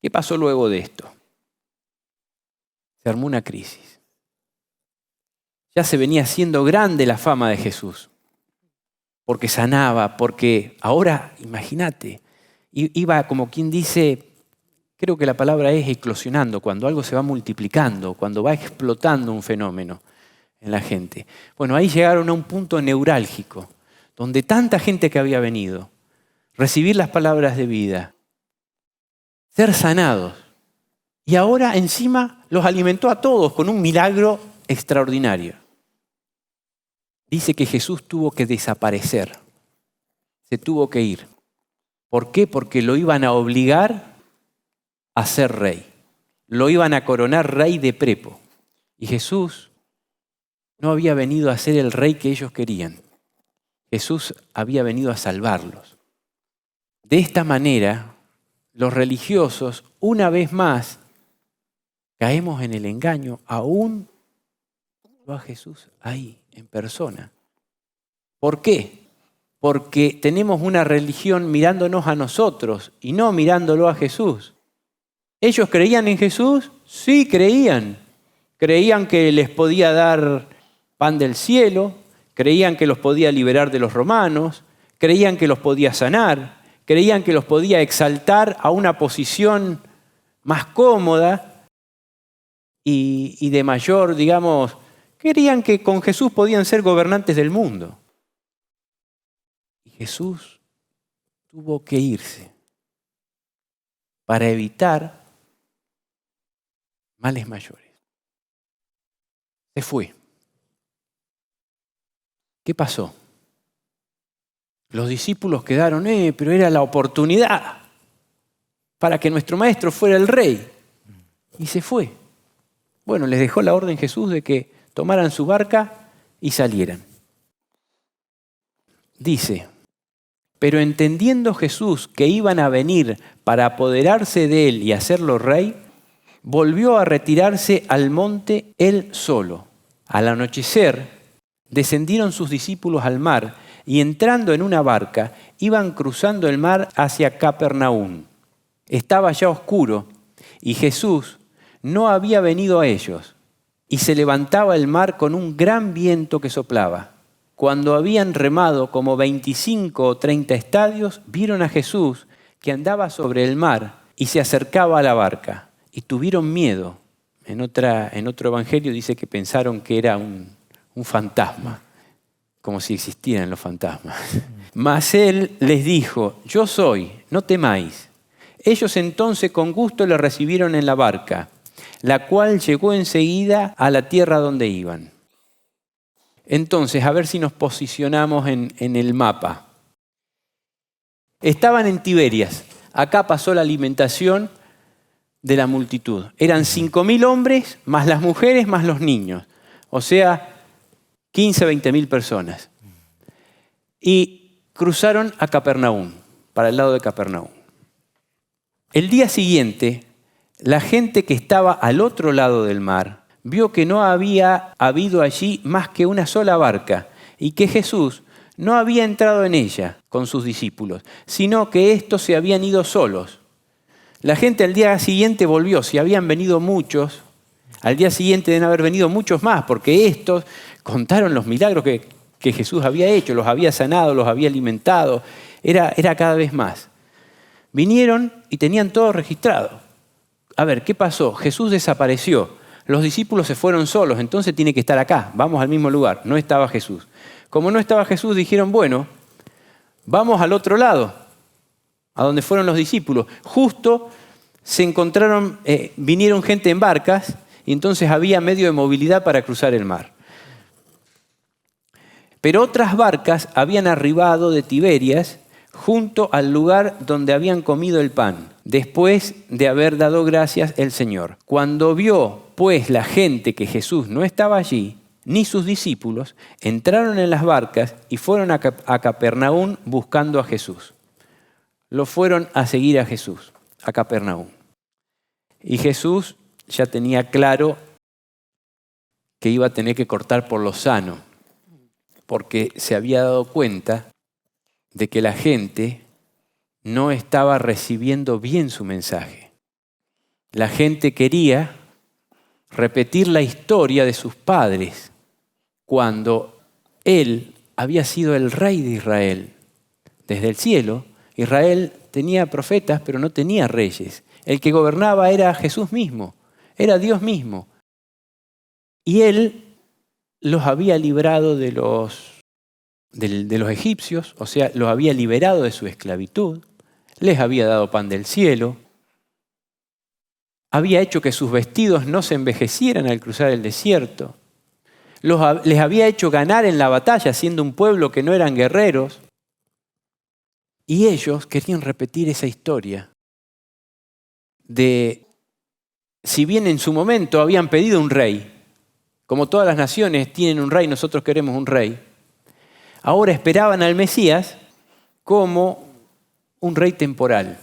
¿Qué pasó luego de esto? Se armó una crisis. Ya se venía haciendo grande la fama de Jesús, porque sanaba, porque ahora, imagínate, iba como quien dice, creo que la palabra es eclosionando, cuando algo se va multiplicando, cuando va explotando un fenómeno en la gente. Bueno, ahí llegaron a un punto neurálgico, donde tanta gente que había venido, recibir las palabras de vida, ser sanados, y ahora encima los alimentó a todos con un milagro extraordinario. Dice que Jesús tuvo que desaparecer, se tuvo que ir. ¿Por qué? Porque lo iban a obligar a ser rey. Lo iban a coronar rey de prepo. Y Jesús no había venido a ser el rey que ellos querían. Jesús había venido a salvarlos. De esta manera, los religiosos, una vez más, caemos en el engaño, aún a Jesús ahí, en persona. ¿Por qué? Porque tenemos una religión mirándonos a nosotros y no mirándolo a Jesús. ¿Ellos creían en Jesús? Sí, creían. Creían que les podía dar pan del cielo, creían que los podía liberar de los romanos, creían que los podía sanar, creían que los podía exaltar a una posición más cómoda y de mayor, digamos, creían que con Jesús podían ser gobernantes del mundo. Y Jesús tuvo que irse para evitar males mayores. Se fue. ¿Qué pasó? Los discípulos quedaron, pero era la oportunidad para que nuestro maestro fuera el rey. Y se fue. Bueno, les dejó la orden Jesús de que tomaran su barca y salieran. Dice, pero entendiendo Jesús que iban a venir para apoderarse de él y hacerlo rey, volvió a retirarse al monte él solo. Al anochecer, descendieron sus discípulos al mar y entrando en una barca, iban cruzando el mar hacia Capernaum. Estaba ya oscuro y Jesús no había venido a ellos y se levantaba el mar con un gran viento que soplaba. Cuando habían remado como 25 o 30 estadios, vieron a Jesús que andaba sobre el mar y se acercaba a la barca y tuvieron miedo. En otro evangelio dice que pensaron que era un fantasma, como si existieran los fantasmas. Mas él les dijo, yo soy, no temáis. Ellos entonces con gusto le recibieron en la barca, la cual llegó enseguida a la tierra donde iban. Entonces, a ver si nos posicionamos en el mapa. Estaban en Tiberias. Acá pasó la alimentación de la multitud. Eran 5.000 hombres, más las mujeres, más los niños. O sea, 20.000 personas. Y cruzaron a Capernaum, para el lado de Capernaum. El día siguiente, la gente que estaba al otro lado del mar vio que no había habido allí más que una sola barca y que Jesús no había entrado en ella con sus discípulos, sino que estos se habían ido solos. La gente al día siguiente volvió, si habían venido muchos, al día siguiente deben haber venido muchos más, porque estos contaron los milagros que Jesús había hecho, los había sanado, los había alimentado, era cada vez más. Vinieron y tenían todo registrado. A ver, ¿qué pasó? Jesús desapareció. Los discípulos se fueron solos, entonces tiene que estar acá. Vamos al mismo lugar. No estaba Jesús. Como no estaba Jesús, dijeron, bueno, vamos al otro lado, a donde fueron los discípulos. Justo se encontraron, vinieron gente en barcas y entonces había medio de movilidad para cruzar el mar. Pero otras barcas habían arribado de Tiberias junto al lugar donde habían comido el pan, después de haber dado gracias el Señor. Cuando vio, pues, la gente que Jesús no estaba allí, ni sus discípulos, entraron en las barcas y fueron a Capernaum buscando a Jesús. Lo fueron a seguir a Jesús, a Capernaum. Y Jesús ya tenía claro que iba a tener que cortar por lo sano, porque se había dado cuenta de que la gente no estaba recibiendo bien su mensaje. La gente quería repetir la historia de sus padres cuando él había sido el rey de Israel. Desde el cielo, Israel tenía profetas, pero no tenía reyes. El que gobernaba era Jesús mismo, era Dios mismo. Y él los había librado de los egipcios, o sea, los había liberado de su esclavitud, les había dado pan del cielo, había hecho que sus vestidos no se envejecieran al cruzar el desierto, les había hecho ganar en la batalla siendo un pueblo que no eran guerreros, y ellos querían repetir esa historia de, si bien en su momento habían pedido un rey, como todas las naciones tienen un rey, nosotros queremos un rey, ahora esperaban al Mesías como un rey temporal.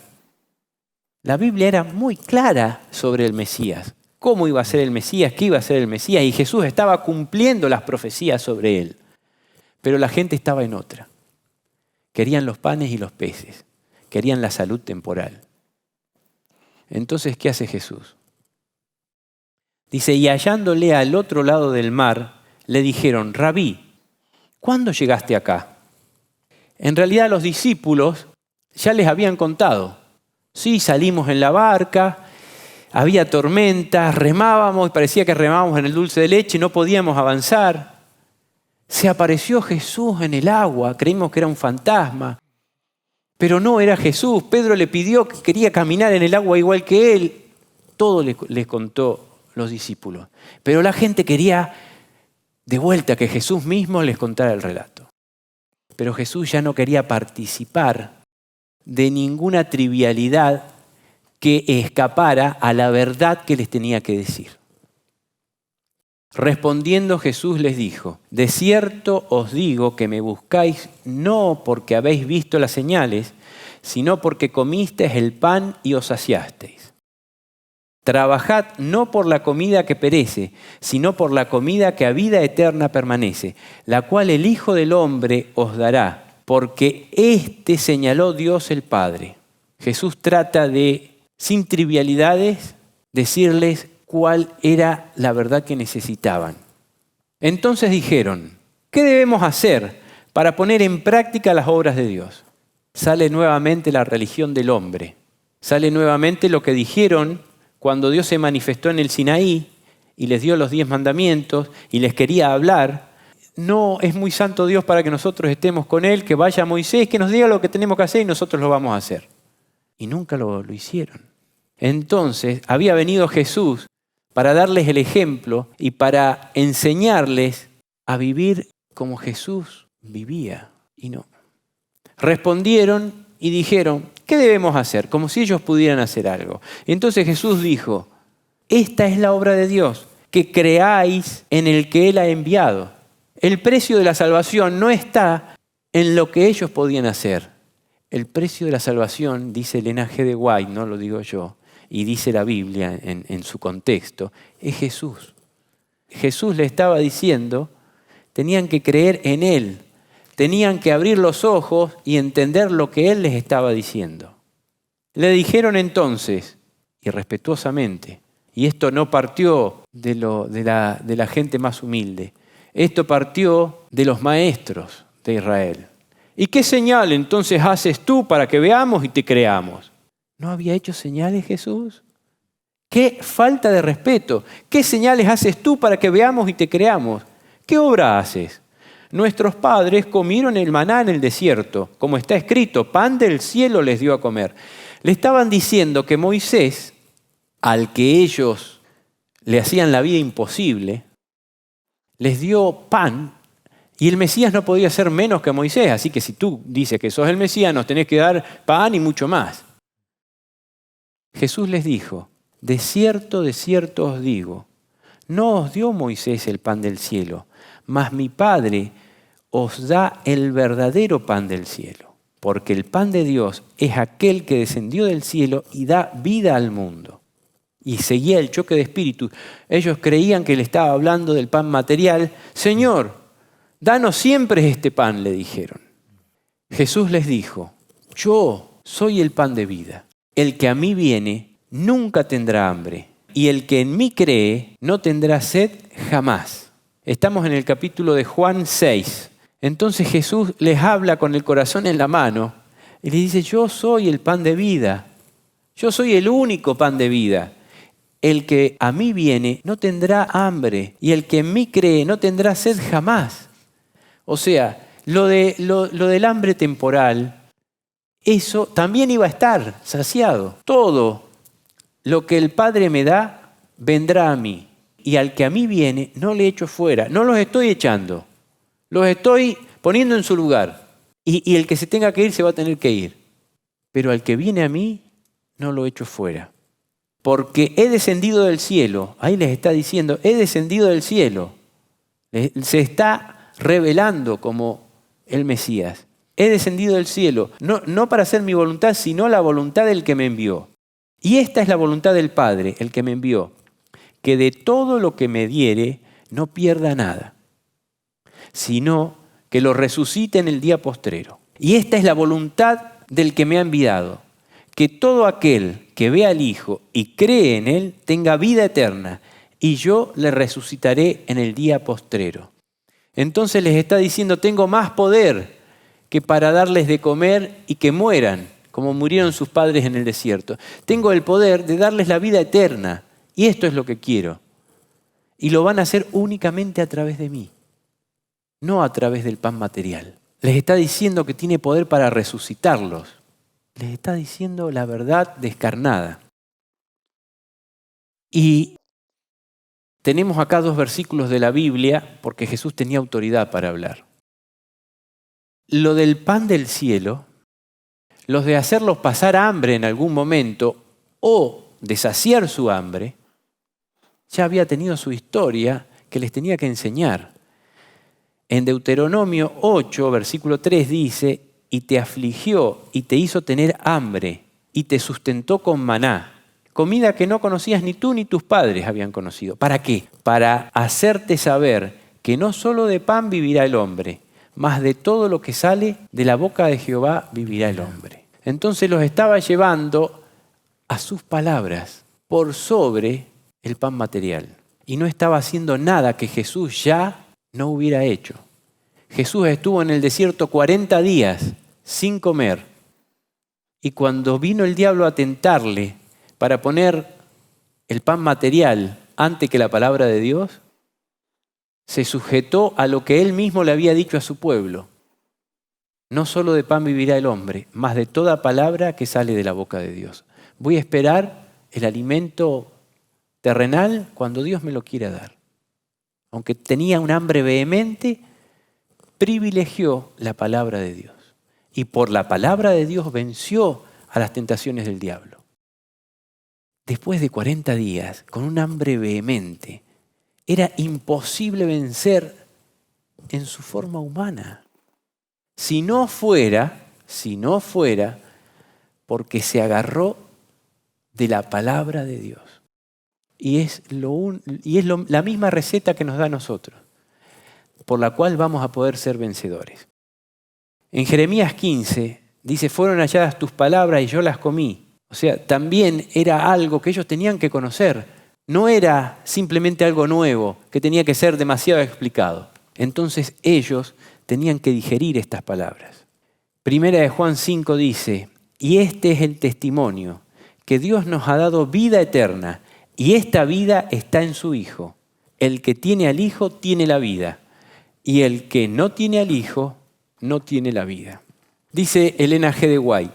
La Biblia era muy clara sobre el Mesías. Cómo iba a ser el Mesías, qué iba a ser el Mesías. Y Jesús estaba cumpliendo las profecías sobre él. Pero la gente estaba en otra. Querían los panes y los peces. Querían la salud temporal. Entonces, ¿qué hace Jesús? Dice, y hallándole al otro lado del mar, le dijeron, Rabí, ¿cuándo llegaste acá? En realidad los discípulos ya les habían contado. Sí, salimos en la barca, había tormentas, remábamos y parecía que remábamos en el dulce de leche y no podíamos avanzar. Se apareció Jesús en el agua, creímos que era un fantasma, pero no era Jesús. Pedro le pidió que quería caminar en el agua igual que él. Todo les contó los discípulos. Pero la gente quería de vuelta que Jesús mismo les contara el relato. Pero Jesús ya no quería participar de ninguna trivialidad que escapara a la verdad que les tenía que decir. Respondiendo Jesús les dijo, de cierto os digo que me buscáis no porque habéis visto las señales, sino porque comisteis el pan y os saciasteis. Trabajad no por la comida que perece, sino por la comida que a vida eterna permanece, la cual el Hijo del Hombre os dará, porque éste señaló Dios el Padre. Jesús trata de, sin trivialidades, decirles cuál era la verdad que necesitaban. Entonces dijeron, ¿qué debemos hacer para poner en práctica las obras de Dios? Sale nuevamente la religión del hombre. Sale nuevamente lo que dijeron cuando Dios se manifestó en el Sinaí y les dio los 10 mandamientos y les quería hablar. No es muy santo Dios para que nosotros estemos con Él, que vaya Moisés, que nos diga lo que tenemos que hacer y nosotros lo vamos a hacer. Y nunca lo hicieron. Entonces había venido Jesús para darles el ejemplo y para enseñarles a vivir como Jesús vivía. Y no. Respondieron y dijeron, ¿qué debemos hacer? Como si ellos pudieran hacer algo. Entonces Jesús dijo, esta es la obra de Dios, que creáis en el que Él ha enviado. El precio de la salvación no está en lo que ellos podían hacer. El precio de la salvación, dice Elena G. de White, no lo digo yo, y dice la Biblia en su contexto, es Jesús. Jesús le estaba diciendo, tenían que creer en Él, tenían que abrir los ojos y entender lo que Él les estaba diciendo. Le dijeron entonces, y respetuosamente, y esto no partió de la gente más humilde, esto partió de los maestros de Israel. ¿Y qué señal entonces haces tú para que veamos y te creamos? ¿No había hecho señales Jesús? ¡Qué falta de respeto! ¿Qué señales haces tú para que veamos y te creamos? ¿Qué obra haces? Nuestros padres comieron el maná en el desierto, como está escrito, pan del cielo les dio a comer. Le estaban diciendo que Moisés, al que ellos le hacían la vida imposible, les dio pan y el Mesías no podía ser menos que Moisés. Así que si tú dices que sos el Mesías, nos tenés que dar pan y mucho más. Jesús les dijo, de cierto os digo, no os dio Moisés el pan del cielo, mas mi Padre os da el verdadero pan del cielo, porque el pan de Dios es aquel que descendió del cielo y da vida al mundo. Y seguía el choque de espíritus. Ellos creían que le estaba hablando del pan material. Señor, danos siempre este pan, le dijeron. Jesús les dijo, yo soy el pan de vida. El que a mí viene nunca tendrá hambre, y el que en mí cree no tendrá sed jamás. Estamos en el capítulo de Juan 6. Entonces Jesús les habla con el corazón en la mano y les dice, yo soy el pan de vida. Yo soy el único pan de vida. El que a mí viene no tendrá hambre y el que en mí cree no tendrá sed jamás. O sea, lo del hambre temporal, eso también iba a estar saciado. Todo lo que el Padre me da vendrá a mí. Y al que a mí viene no le echo fuera. No los estoy echando. Los estoy poniendo en su lugar. Y el que se tenga que ir se va a tener que ir. Pero al que viene a mí no lo echo fuera. Porque he descendido del cielo. Ahí les está diciendo, he descendido del cielo. Se está revelando como el Mesías. He descendido del cielo. No para hacer mi voluntad, sino la voluntad del que me envió. Y esta es la voluntad del Padre, el que me envió, que de todo lo que me diere no pierda nada, sino que lo resucite en el día postrero. Y esta es la voluntad del que me ha enviado, que todo aquel que vea al Hijo y cree en Él tenga vida eterna, y yo le resucitaré en el día postrero. Entonces les está diciendo, tengo más poder que para darles de comer y que mueran, como murieron sus padres en el desierto. Tengo el poder de darles la vida eterna, y esto es lo que quiero. Y lo van a hacer únicamente a través de mí, no a través del pan material. Les está diciendo que tiene poder para resucitarlos. Les está diciendo la verdad descarnada. Y tenemos acá 2 versículos de la Biblia, porque Jesús tenía autoridad para hablar. Lo del pan del cielo, los de hacerlos pasar hambre en algún momento o de saciar su hambre, ya había tenido su historia que les tenía que enseñar. En Deuteronomio 8, versículo 3 dice, y te afligió y te hizo tener hambre y te sustentó con maná, comida que no conocías ni tú ni tus padres habían conocido. ¿Para qué? Para hacerte saber que no solo de pan vivirá el hombre, mas de todo lo que sale de la boca de Jehová vivirá el hombre. Entonces los estaba llevando a sus palabras por sobre el pan material. Y no estaba haciendo nada que Jesús ya no hubiera hecho. Jesús estuvo en el desierto 40 días sin comer. Y cuando vino el diablo a tentarle para poner el pan material antes que la palabra de Dios, se sujetó a lo que él mismo le había dicho a su pueblo. No solo de pan vivirá el hombre, mas de toda palabra que sale de la boca de Dios. Voy a esperar el alimento terrenal cuando Dios me lo quiera dar. Aunque tenía un hambre vehemente, privilegió la palabra de Dios. Y por la palabra de Dios venció a las tentaciones del diablo. Después de 40 días, con un hambre vehemente, era imposible vencer en su forma humana. Si no fuera porque se agarró de la palabra de Dios. Y es la misma receta que nos da a nosotros, por la cual vamos a poder ser vencedores. En Jeremías 15 dice, fueron halladas tus palabras y yo las comí. O sea, también era algo que ellos tenían que conocer. No era simplemente algo nuevo que tenía que ser demasiado explicado. Entonces ellos tenían que digerir estas palabras. Primera de Juan 5 dice, y este es el testimonio, que Dios nos ha dado vida eterna, y esta vida está en su Hijo. El que tiene al Hijo tiene la vida, y el que no tiene al Hijo no tiene la vida. Dice Elena G. de White,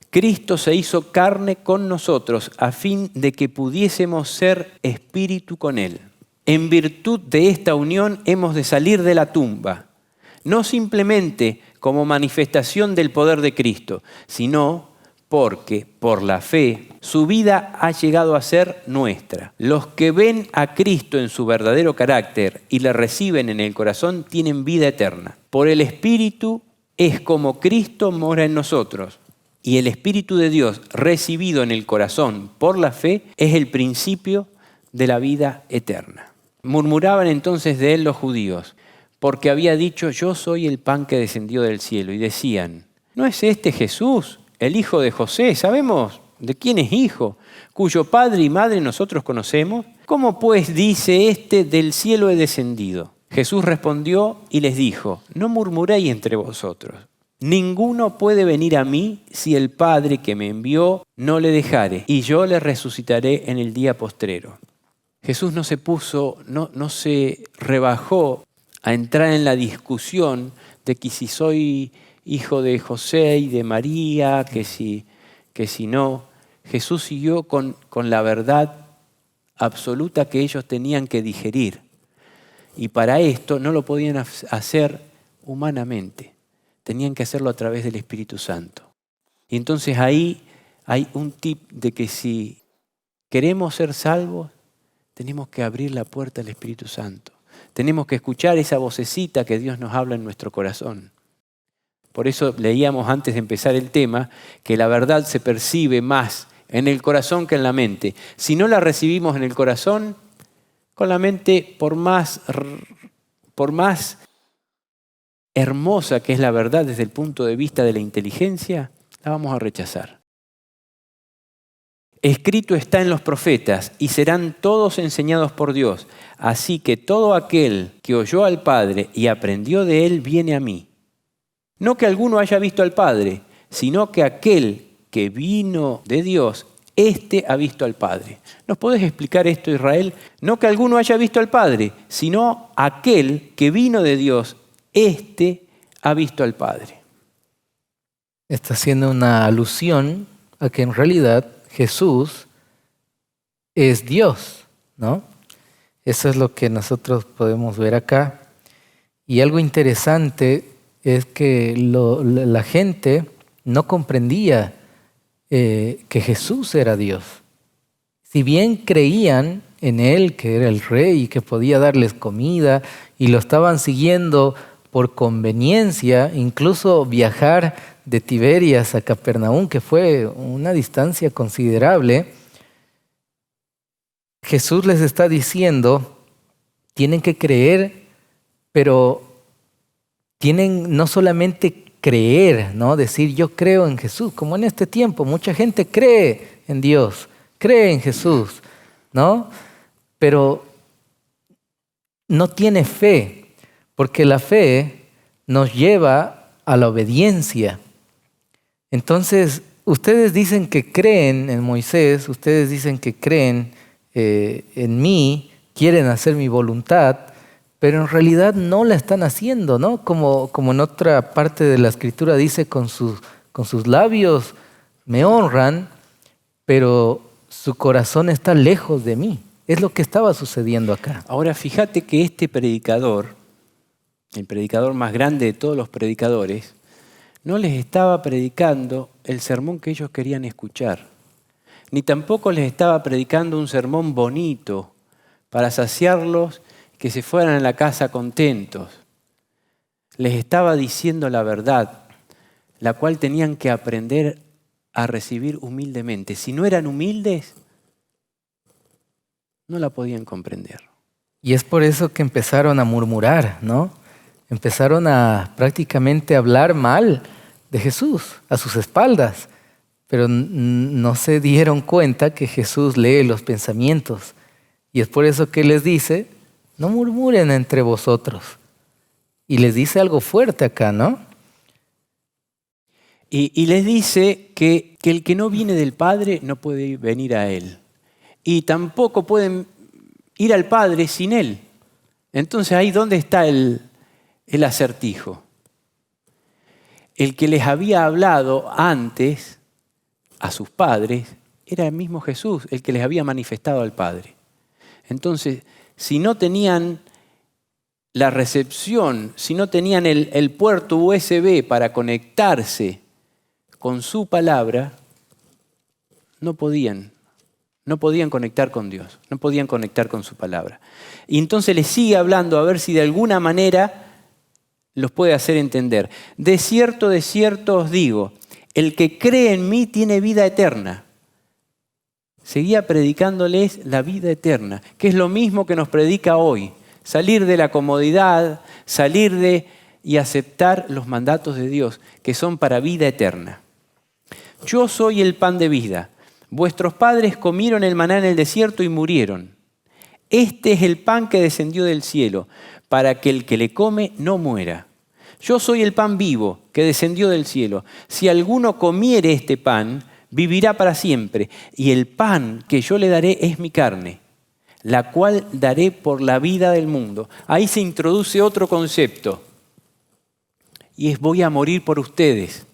Cristo se hizo carne con nosotros a fin de que pudiésemos ser espíritu con Él. En virtud de esta unión hemos de salir de la tumba, no simplemente como manifestación del poder de Cristo, sino porque por la fe su vida ha llegado a ser nuestra. Los que ven a Cristo en su verdadero carácter y le reciben en el corazón tienen vida eterna. Por el Espíritu es como Cristo mora en nosotros. Y el Espíritu de Dios recibido en el corazón por la fe es el principio de la vida eterna. Murmuraban entonces de él los judíos, porque había dicho, yo soy el pan que descendió del cielo. Y decían, ¿no es este Jesús, el hijo de José? ¿Sabemos de quién es hijo? Cuyo padre y madre nosotros conocemos. ¿Cómo pues dice este, del cielo he descendido? Jesús respondió y les dijo, no murmuréis entre vosotros. Ninguno puede venir a mí si el Padre que me envió no le dejare, y yo le resucitaré en el día postrero. Jesús no se rebajó a entrar en la discusión de que si soy hijo de José y de María, que si no. Jesús siguió con la verdad absoluta que ellos tenían que digerir. Y para esto no lo podían hacer humanamente. Tenían que hacerlo a través del Espíritu Santo. Y entonces ahí hay un tip de que si queremos ser salvos, tenemos que abrir la puerta al Espíritu Santo. Tenemos que escuchar esa vocecita que Dios nos habla en nuestro corazón. Por eso leíamos antes de empezar el tema que la verdad se percibe más en el corazón que en la mente. Si no la recibimos en el corazón, con la mente, por más hermosa que es la verdad desde el punto de vista de la inteligencia, la vamos a rechazar. Escrito está en los profetas, y serán todos enseñados por Dios. Así que todo aquel que oyó al Padre y aprendió de él, viene a mí. No que alguno haya visto al Padre, sino que aquel que vino de Dios, éste ha visto al Padre. ¿Nos podés explicar esto, Israel? No que alguno haya visto al Padre, sino aquel que vino de Dios, éste ha visto al Padre. Está haciendo una alusión a que en realidad Jesús es Dios, ¿no? Eso es lo que nosotros podemos ver acá. Y algo interesante es que la gente no comprendía que Jesús era Dios. Si bien creían en Él, que era el Rey y que podía darles comida, y lo estaban siguiendo por conveniencia, incluso viajar de Tiberias a Capernaum, que fue una distancia considerable, Jesús les está diciendo, tienen que creer, pero tienen no solamente creer, ¿no? Decir yo creo en Jesús, como en este tiempo mucha gente cree en Dios, cree en Jesús, ¿no? Pero no tiene fe, porque la fe nos lleva a la obediencia. Entonces, ustedes dicen que creen en Moisés, ustedes dicen que creen en mí, quieren hacer mi voluntad, pero en realidad no la están haciendo, ¿no? Como en otra parte de la Escritura dice, con sus labios me honran, pero su corazón está lejos de mí. Es lo que estaba sucediendo acá. Ahora, fíjate que este predicador, el predicador más grande de todos los predicadores, no les estaba predicando el sermón que ellos querían escuchar, ni tampoco les estaba predicando un sermón bonito para saciarlos, que se fueran a la casa contentos. Les estaba diciendo la verdad, la cual tenían que aprender a recibir humildemente. Si no eran humildes, no la podían comprender. Y es por eso que empezaron a murmurar, ¿no? Empezaron a prácticamente hablar mal de Jesús a sus espaldas, pero no se dieron cuenta que Jesús lee los pensamientos. Y es por eso que les dice, no murmuren entre vosotros. Y les dice algo fuerte acá, ¿no? Y les dice que el que no viene del Padre no puede venir a Él. Y tampoco pueden ir al Padre sin Él. Entonces, ahí ¿dónde está el acertijo? El que les había hablado antes a sus padres era el mismo Jesús, el que les había manifestado al Padre. Entonces, si no tenían la recepción, si no tenían el puerto USB para conectarse con su palabra, no podían conectar con Dios, no podían conectar con su palabra. Y entonces les sigue hablando a ver si de alguna manera los puede hacer entender. De cierto os digo, el que cree en mí tiene vida eterna. Seguía predicándoles la vida eterna, que es lo mismo que nos predica hoy. Salir de la comodidad, y aceptar los mandatos de Dios, que son para vida eterna. Yo soy el pan de vida. Vuestros padres comieron el maná en el desierto y murieron. Este es el pan que descendió del cielo, para que el que le come no muera. Yo soy el pan vivo que descendió del cielo. Si alguno comiere este pan, vivirá para siempre, y el pan que yo le daré es mi carne, la cual daré por la vida del mundo. Ahí se introduce otro concepto, y es voy a morir por ustedes.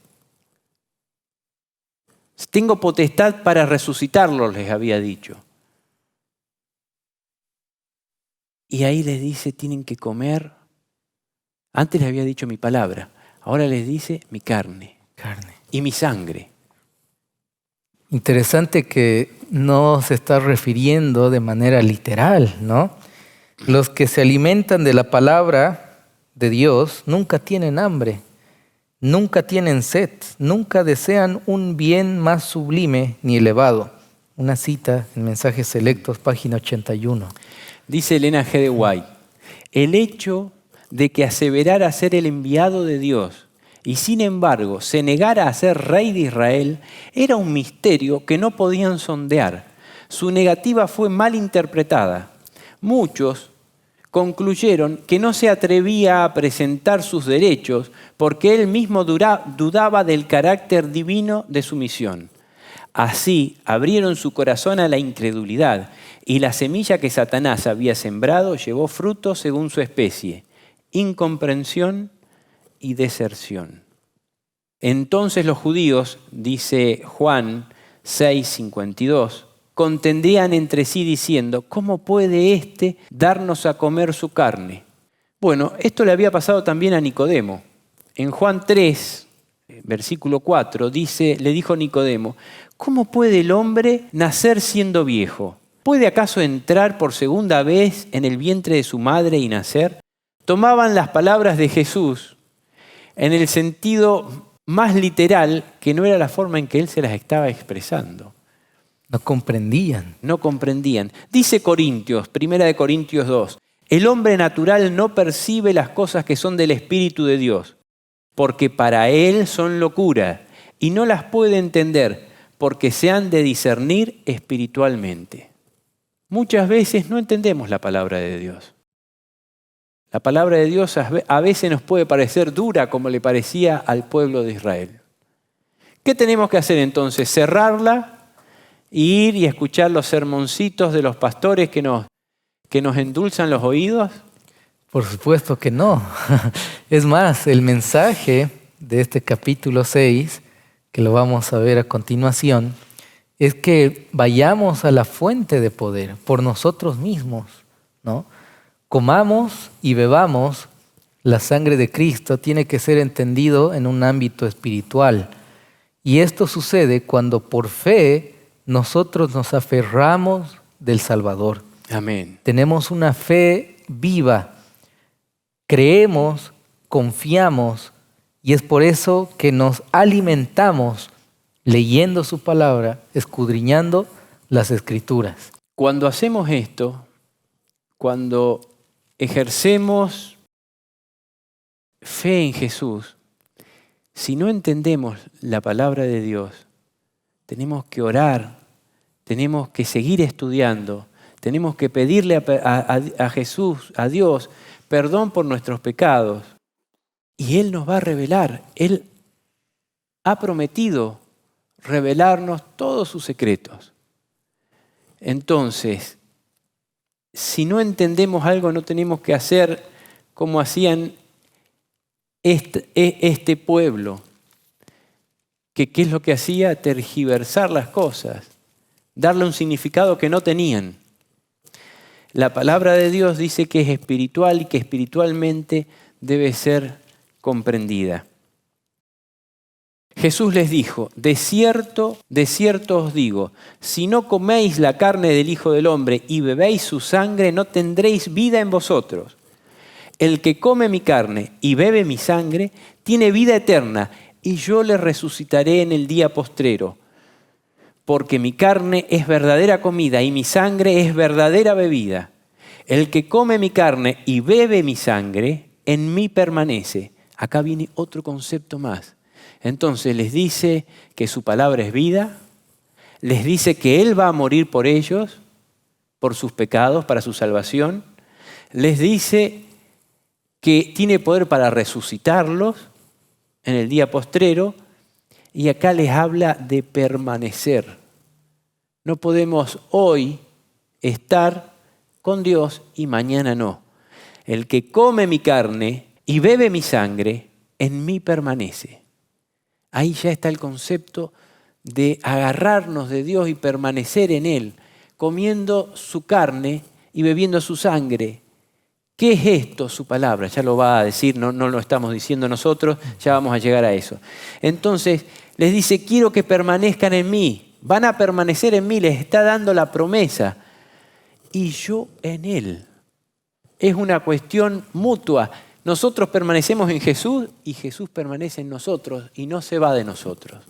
Tengo potestad para resucitarlos, les había dicho. Y ahí les dice, tienen que comer. Antes les había dicho mi palabra, ahora les dice mi carne. Y mi sangre. Interesante que no se está refiriendo de manera literal, ¿no? Los que se alimentan de la palabra de Dios nunca tienen hambre, Nunca tienen sed, nunca desean un bien más sublime ni elevado. Una cita en Mensajes Selectos, página 81. Dice Elena G. de White, el hecho de que aseverara ser el enviado de Dios y sin embargo se negara a ser rey de Israel era un misterio que no podían sondear. Su negativa fue mal interpretada. Muchos concluyeron que no se atrevía a presentar sus derechos porque él mismo dudaba del carácter divino de su misión. Así abrieron su corazón a la incredulidad y la semilla que Satanás había sembrado llevó fruto según su especie, incomprensión y deserción. Entonces los judíos, dice Juan 6:52, contendían entre sí diciendo, ¿cómo puede éste darnos a comer su carne? Bueno, esto le había pasado también a Nicodemo. En Juan 3, versículo 4, le dijo Nicodemo, ¿cómo puede el hombre nacer siendo viejo? ¿Puede acaso entrar por segunda vez en el vientre de su madre y nacer? Tomaban las palabras de Jesús en el sentido más literal, que no era la forma en que él se las estaba expresando. No comprendían. No comprendían. Dice Corintios, 1 Corintios 2, el hombre natural no percibe las cosas que son del Espíritu de Dios, porque para él son locura, y no las puede entender, porque se han de discernir espiritualmente. Muchas veces no entendemos la palabra de Dios. La palabra de Dios a veces nos puede parecer dura, como le parecía al pueblo de Israel. ¿Qué tenemos que hacer entonces? ¿Cerrarla? Ir y escuchar los sermoncitos de los pastores que nos endulzan los oídos? Por supuesto que no. Es más, el mensaje de este capítulo 6, que lo vamos a ver a continuación, es que vayamos a la fuente de poder por nosotros mismos, ¿no? Comamos y bebamos la sangre de Cristo, tiene que ser entendido en un ámbito espiritual. Y esto sucede cuando por fe nosotros nos aferramos del Salvador. Amén. Tenemos una fe viva, creemos, confiamos, y es por eso que nos alimentamos leyendo su palabra, escudriñando las Escrituras. Cuando hacemos esto, cuando ejercemos fe en Jesús, si no entendemos la palabra de Dios, tenemos que orar, tenemos que seguir estudiando, tenemos que pedirle a Jesús, a Dios, perdón por nuestros pecados. Y Él nos va a revelar. Él ha prometido revelarnos todos sus secretos. Entonces, si no entendemos algo, no tenemos que hacer como hacían este pueblo. ¿Qué es lo que hacía? Tergiversar las cosas, darle un significado que no tenían. La palabra de Dios dice que es espiritual y que espiritualmente debe ser comprendida. Jesús les dijo, de cierto os digo, si no coméis la carne del Hijo del Hombre y bebéis su sangre, no tendréis vida en vosotros. El que come mi carne y bebe mi sangre, tiene vida eterna, y yo le resucitaré en el día postrero. Porque mi carne es verdadera comida y mi sangre es verdadera bebida. El que come mi carne y bebe mi sangre, en mí permanece. Acá viene otro concepto más. Entonces les dice que su palabra es vida, les dice que Él va a morir por ellos, por sus pecados, para su salvación, les dice que tiene poder para resucitarlos en el día postrero, y acá les habla de permanecer. No podemos hoy estar con Dios y mañana no. El que come mi carne y bebe mi sangre, en mí permanece. Ahí ya está el concepto de agarrarnos de Dios y permanecer en Él, comiendo su carne y bebiendo su sangre. ¿Qué es esto? Su palabra. Ya lo va a decir, no lo estamos diciendo nosotros, ya vamos a llegar a eso. Entonces, les dice, quiero que permanezcan en mí. Van a permanecer en mí, les está dando la promesa. Y yo en Él. Es una cuestión mutua. Nosotros permanecemos en Jesús y Jesús permanece en nosotros y no se va de nosotros.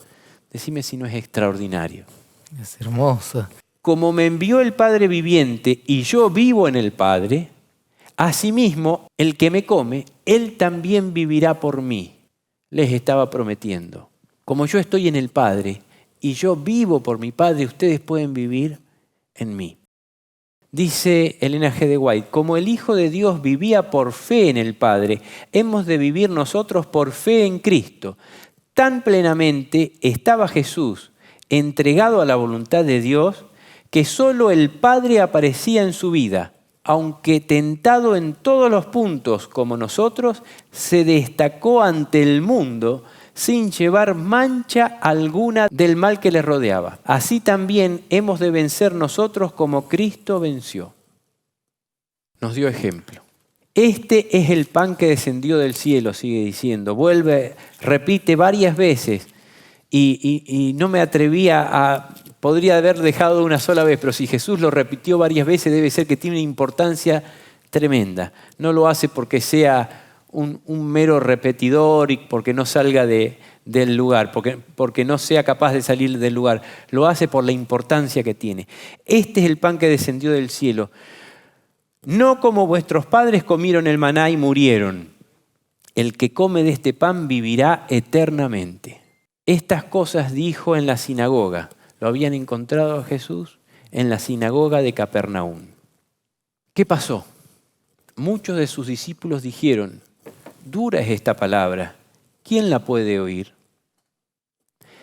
Decime si no es extraordinario. Es hermoso. Como me envió el Padre viviente y yo vivo en el Padre, asimismo el que me come, él también vivirá por mí. Les estaba prometiendo. Como yo estoy en el Padre y yo vivo por mi Padre, ustedes pueden vivir en mí. Dice Elena G. de White, como el Hijo de Dios vivía por fe en el Padre, hemos de vivir nosotros por fe en Cristo. Tan plenamente estaba Jesús entregado a la voluntad de Dios que solo el Padre aparecía en su vida. Aunque tentado en todos los puntos como nosotros, se destacó ante el mundo sin llevar mancha alguna del mal que le rodeaba. Así también hemos de vencer nosotros como Cristo venció. Nos dio ejemplo. Este es el pan que descendió del cielo, sigue diciendo. Repite varias veces y no me atrevía a... Podría haber dejado una sola vez, pero si Jesús lo repitió varias veces debe ser que tiene una importancia tremenda. No lo hace porque sea un mero repetidor y porque no salga del lugar, porque no sea capaz de salir del lugar. Lo hace por la importancia que tiene. Este es el pan que descendió del cielo. No como vuestros padres comieron el maná y murieron. El que come de este pan vivirá eternamente. Estas cosas dijo en la sinagoga. Lo habían encontrado a Jesús en la sinagoga de Capernaum. ¿Qué pasó? Muchos de sus discípulos dijeron, dura es esta palabra, ¿quién la puede oír?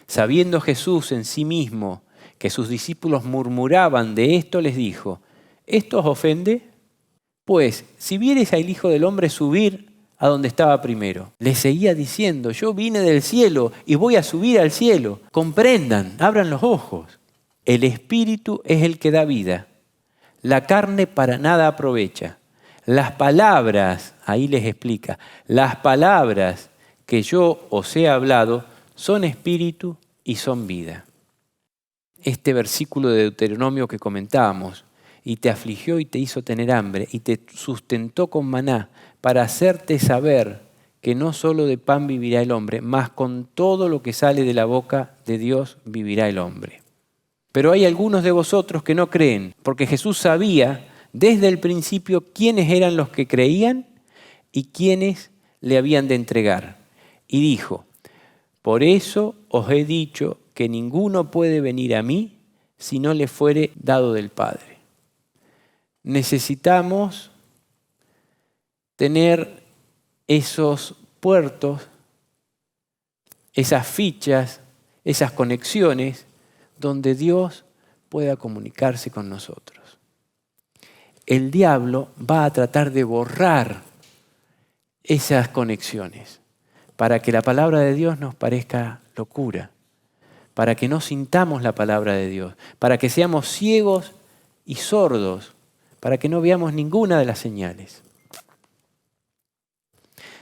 Sabiendo Jesús en sí mismo que sus discípulos murmuraban de esto, les dijo, ¿esto os ofende? Pues, si viereis al Hijo del Hombre subir a donde estaba primero. Les seguía diciendo, yo vine del cielo y voy a subir al cielo. Comprendan, abran los ojos. El Espíritu es el que da vida. La carne para nada aprovecha. Las palabras, ahí les explica, las palabras que yo os he hablado son espíritu y son vida. Este versículo de Deuteronomio que comentábamos, y te afligió y te hizo tener hambre y te sustentó con maná para hacerte saber que no solo de pan vivirá el hombre, mas con todo lo que sale de la boca de Dios vivirá el hombre. Pero hay algunos de vosotros que no creen, porque Jesús sabía desde el principio quiénes eran los que creían y quiénes le habían de entregar. Y dijo, por eso os he dicho que ninguno puede venir a mí si no le fuere dado del Padre. Necesitamos tener esos puertos, esas fichas, esas conexiones donde Dios pueda comunicarse con nosotros. El diablo va a tratar de borrar esas conexiones para que la palabra de Dios nos parezca locura, para que no sintamos la palabra de Dios, para que seamos ciegos y sordos, para que no veamos ninguna de las señales.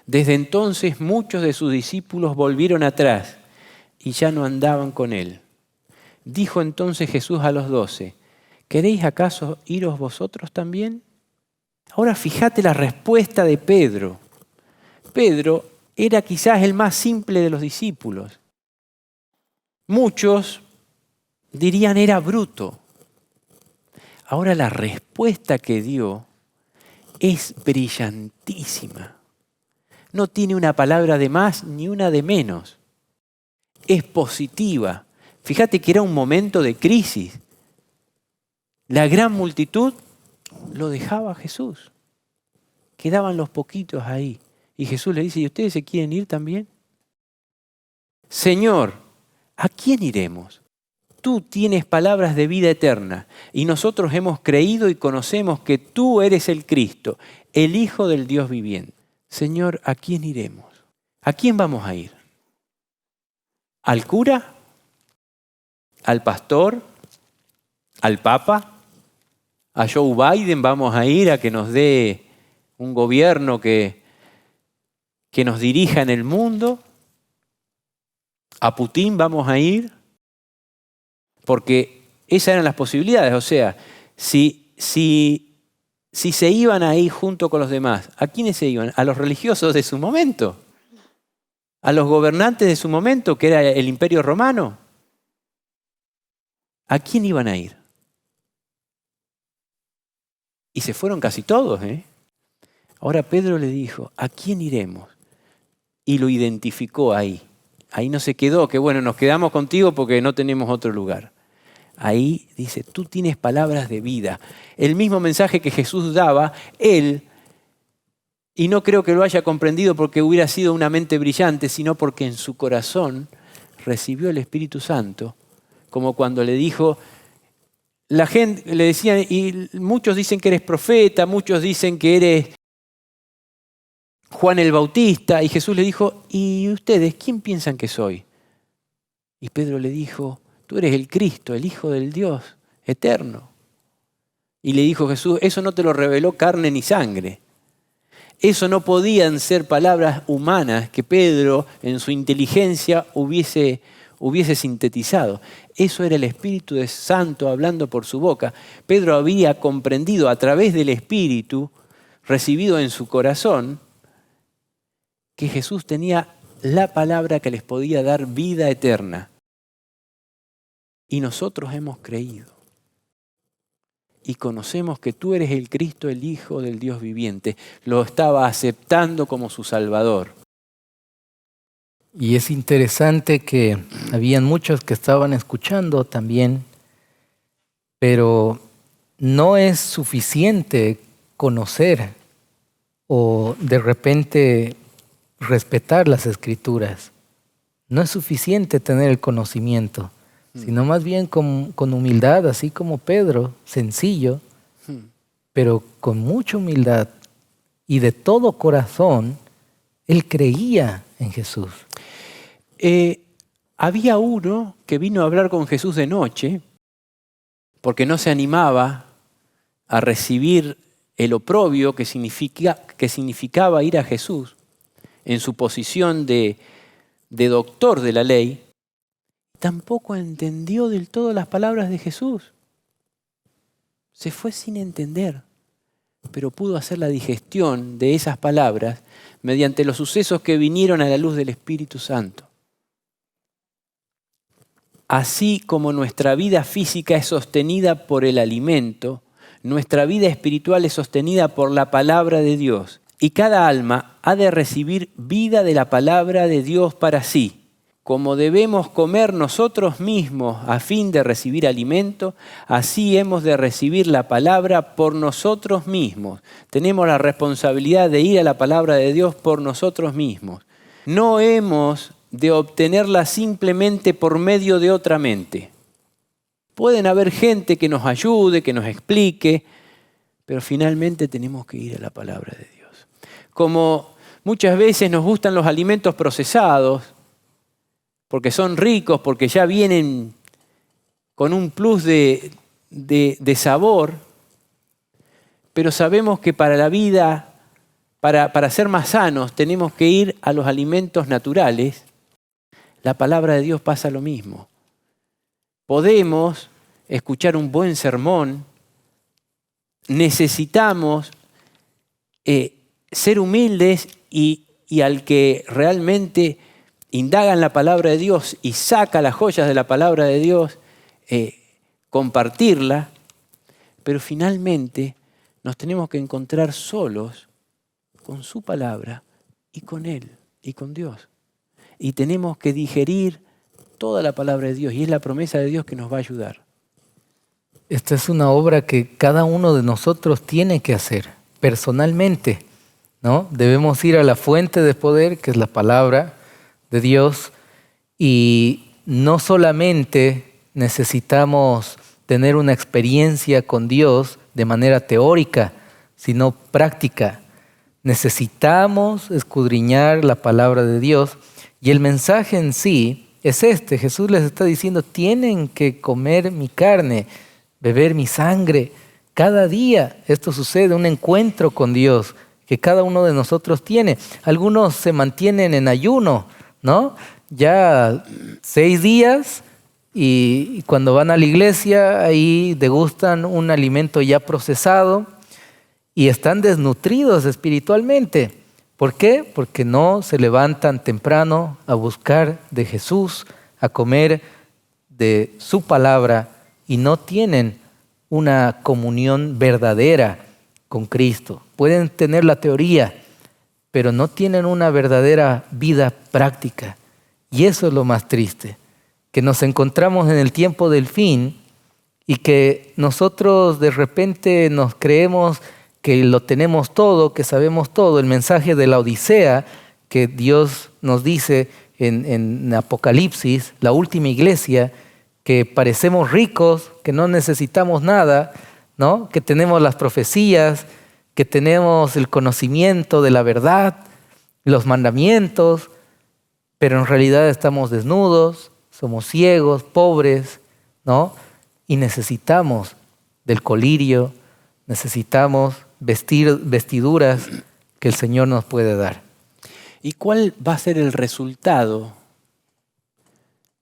Desde entonces muchos de sus discípulos volvieron atrás y ya no andaban con él. Dijo entonces Jesús a los 12, ¿queréis acaso iros vosotros también? Ahora fíjate la respuesta de Pedro. Pedro era quizás el más simple de los discípulos. Muchos dirían era bruto. Ahora la respuesta que dio es brillantísima. No tiene una palabra de más ni una de menos. Es positiva. Fíjate que era un momento de crisis. La gran multitud lo dejaba a Jesús. Quedaban los poquitos ahí. Y Jesús le dice, ¿y ustedes se quieren ir también? Señor, ¿a quién iremos? Tú tienes palabras de vida eterna y nosotros hemos creído y conocemos que tú eres el Cristo, el Hijo del Dios viviente. Señor, ¿a quién iremos? ¿A quién vamos a ir? ¿Al cura? ¿Al pastor? ¿Al papa? ¿A Joe Biden vamos a ir a que nos dé un gobierno que nos dirija en el mundo? ¿A Putin vamos a ir? Porque esas eran las posibilidades. O sea, si si se iban ahí junto con los demás, ¿a quiénes se iban? A los religiosos de su momento, a los gobernantes de su momento, que era el Imperio Romano. ¿A quién iban a ir? Y se fueron casi todos, ¿eh? Ahora Pedro le dijo, ¿a quién iremos? Y lo identificó ahí. Ahí no se quedó, que bueno, nos quedamos contigo porque no tenemos otro lugar. Ahí dice, tú tienes palabras de vida. El mismo mensaje que Jesús daba, él, y no creo que lo haya comprendido porque hubiera sido una mente brillante, sino porque en su corazón recibió el Espíritu Santo, como cuando le dijo, la gente le decía, y muchos dicen que eres profeta, muchos dicen que eres Juan el Bautista, y Jesús le dijo, ¿y ustedes quién piensan que soy? Y Pedro le dijo, tú eres el Cristo, el Hijo del Dios eterno. Y le dijo Jesús, eso no te lo reveló carne ni sangre. Eso no podían ser palabras humanas que Pedro en su inteligencia hubiese sintetizado. Eso era el Espíritu Santo hablando por su boca. Pedro había comprendido a través del Espíritu recibido en su corazón que Jesús tenía la palabra que les podía dar vida eterna. Y nosotros hemos creído. Y conocemos que tú eres el Cristo, el Hijo del Dios viviente. Lo estaba aceptando como su Salvador. Y es interesante que habían muchos que estaban escuchando también, pero no es suficiente conocer o de repente respetar las Escrituras. No es suficiente tener el conocimiento, sino más bien con humildad, así como Pedro, sencillo, pero con mucha humildad y de todo corazón, él creía en Jesús. Había uno que vino a hablar con Jesús de noche porque no se animaba a recibir el oprobio que significaba ir a Jesús en su posición de doctor de la ley. Tampoco entendió del todo las palabras de Jesús. Se fue sin entender, pero pudo hacer la digestión de esas palabras mediante los sucesos que vinieron a la luz del Espíritu Santo. Así como nuestra vida física es sostenida por el alimento, nuestra vida espiritual es sostenida por la palabra de Dios. Y cada alma ha de recibir vida de la palabra de Dios para sí. Como debemos comer nosotros mismos a fin de recibir alimento, así hemos de recibir la palabra por nosotros mismos. Tenemos la responsabilidad de ir a la palabra de Dios por nosotros mismos. No hemos de obtenerla simplemente por medio de otra mente. Pueden haber gente que nos ayude, que nos explique, pero finalmente tenemos que ir a la palabra de Dios. Como muchas veces nos gustan los alimentos procesados, porque son ricos, porque ya vienen con un plus de sabor, pero sabemos que para la vida, para ser más sanos, tenemos que ir a los alimentos naturales. La palabra de Dios pasa lo mismo. Podemos escuchar un buen sermón, necesitamos ser humildes y al que realmente indaga en la palabra de Dios y saca las joyas de la palabra de Dios, compartirla, pero finalmente nos tenemos que encontrar solos con su palabra y con Él y con Dios. Y tenemos que digerir toda la palabra de Dios y es la promesa de Dios que nos va a ayudar. Esta es una obra que cada uno de nosotros tiene que hacer personalmente, ¿no? Debemos ir a la fuente de poder, que es la palabra de Dios, y no solamente necesitamos tener una experiencia con Dios de manera teórica, sino práctica. Necesitamos escudriñar la palabra de Dios y el mensaje en sí es este. Jesús les está diciendo, tienen que comer mi carne, beber mi sangre. Cada día esto sucede, un encuentro con Dios que cada uno de nosotros tiene. Algunos se mantienen en ayuno, ¿no? Ya 6 días y cuando van a la iglesia ahí degustan un alimento ya procesado y están desnutridos espiritualmente. ¿Por qué? Porque no se levantan temprano a buscar de Jesús, a comer de su palabra y no tienen una comunión verdadera con Cristo. Pueden tener la teoría, pero no tienen una verdadera vida práctica. Y eso es lo más triste, que nos encontramos en el tiempo del fin y que nosotros de repente nos creemos que lo tenemos todo, que sabemos todo. El mensaje de la Odisea que Dios nos dice en Apocalipsis, la última iglesia, que parecemos ricos, que no necesitamos nada, ¿no? Que tenemos las profecías, que tenemos el conocimiento de la verdad, los mandamientos, pero en realidad estamos desnudos, somos ciegos, pobres, ¿no? Y necesitamos del colirio, necesitamos vestiduras que el Señor nos puede dar. ¿Y cuál va a ser el resultado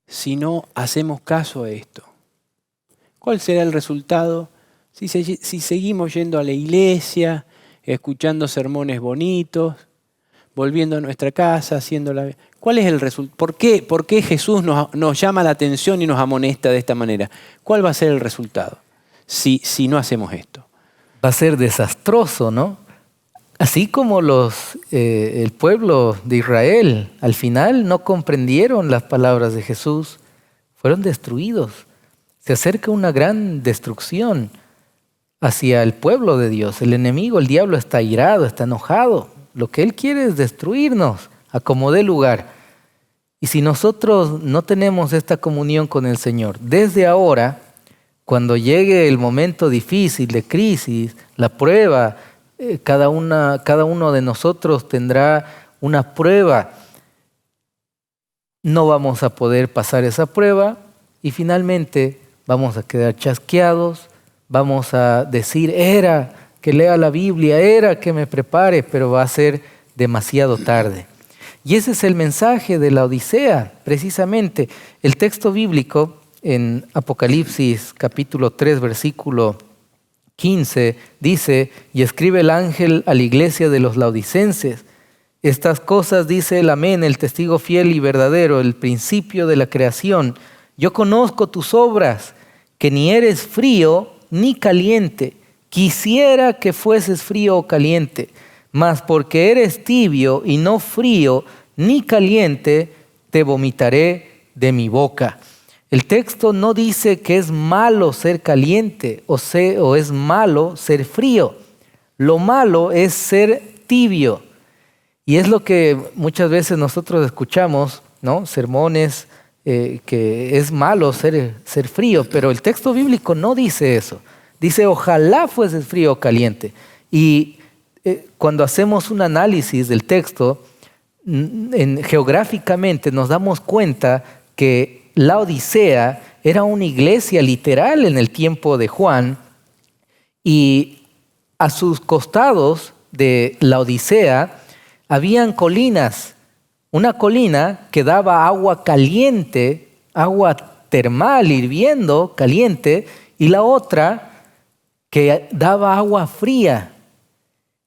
si no hacemos caso a esto? ¿Cuál será el resultado si seguimos yendo a la iglesia, escuchando sermones bonitos, volviendo a nuestra casa, haciéndola? ¿Cuál es el resultado? ¿Por qué Jesús nos llama la atención y nos amonesta de esta manera? ¿Cuál va a ser el resultado si no hacemos esto? Va a ser desastroso, ¿no? Así como el pueblo de Israel al final no comprendieron las palabras de Jesús, fueron destruidos. Se acerca una gran destrucción hacia el pueblo de Dios. El enemigo, el diablo, está irado, está enojado. Lo que él quiere es destruirnos a como dé lugar. Y si nosotros no tenemos esta comunión con el Señor, desde ahora, cuando llegue el momento difícil de crisis, la prueba, cada uno de nosotros tendrá una prueba. No vamos a poder pasar esa prueba y finalmente vamos a quedar chasqueados, vamos a decir, era que lea la Biblia, era que me prepare, pero va a ser demasiado tarde. Y ese es el mensaje de la Odisea, precisamente. El texto bíblico en Apocalipsis capítulo 3, versículo 15, dice, y escribe el ángel a la iglesia de los laodicenses. Estas cosas dice el Amén, el testigo fiel y verdadero, el principio de la creación. Yo conozco tus obras, que ni eres frío ni caliente. Quisiera que fueses frío o caliente, mas porque eres tibio y no frío ni caliente, te vomitaré de mi boca. El texto no dice que es malo ser caliente o es malo ser frío. Lo malo es ser tibio. Y es lo que muchas veces nosotros escuchamos, ¿no? Sermones que es malo ser frío, pero el texto bíblico no dice eso. Dice, ojalá fueses frío o caliente. Y cuando hacemos un análisis del texto, geográficamente nos damos cuenta que la Odisea era una iglesia literal en el tiempo de Juan, y a sus costados de la Odisea habían colinas. Una colina que daba agua caliente, agua termal, hirviendo, caliente, y la otra que daba agua fría.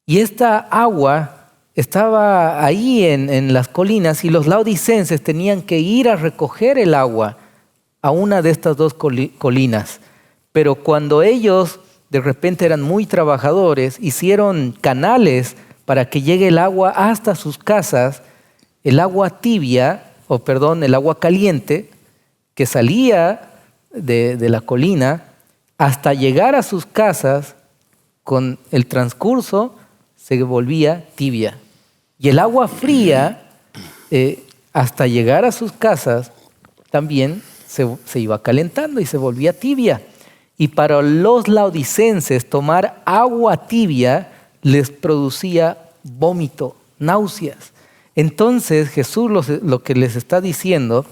Y esta agua estaba ahí en las colinas, y los laodicenses tenían que ir a recoger el agua a una de estas dos colinas. Pero cuando ellos de repente eran muy trabajadores, hicieron canales para que llegue el agua hasta sus casas. El agua tibia, el agua caliente que salía de la colina hasta llegar a sus casas, con el transcurso se volvía tibia. Y el agua fría, hasta llegar a sus casas, también se iba calentando y se volvía tibia. Y para los laodicenses tomar agua tibia les producía vómito, náuseas. Entonces Jesús lo que les está diciendo,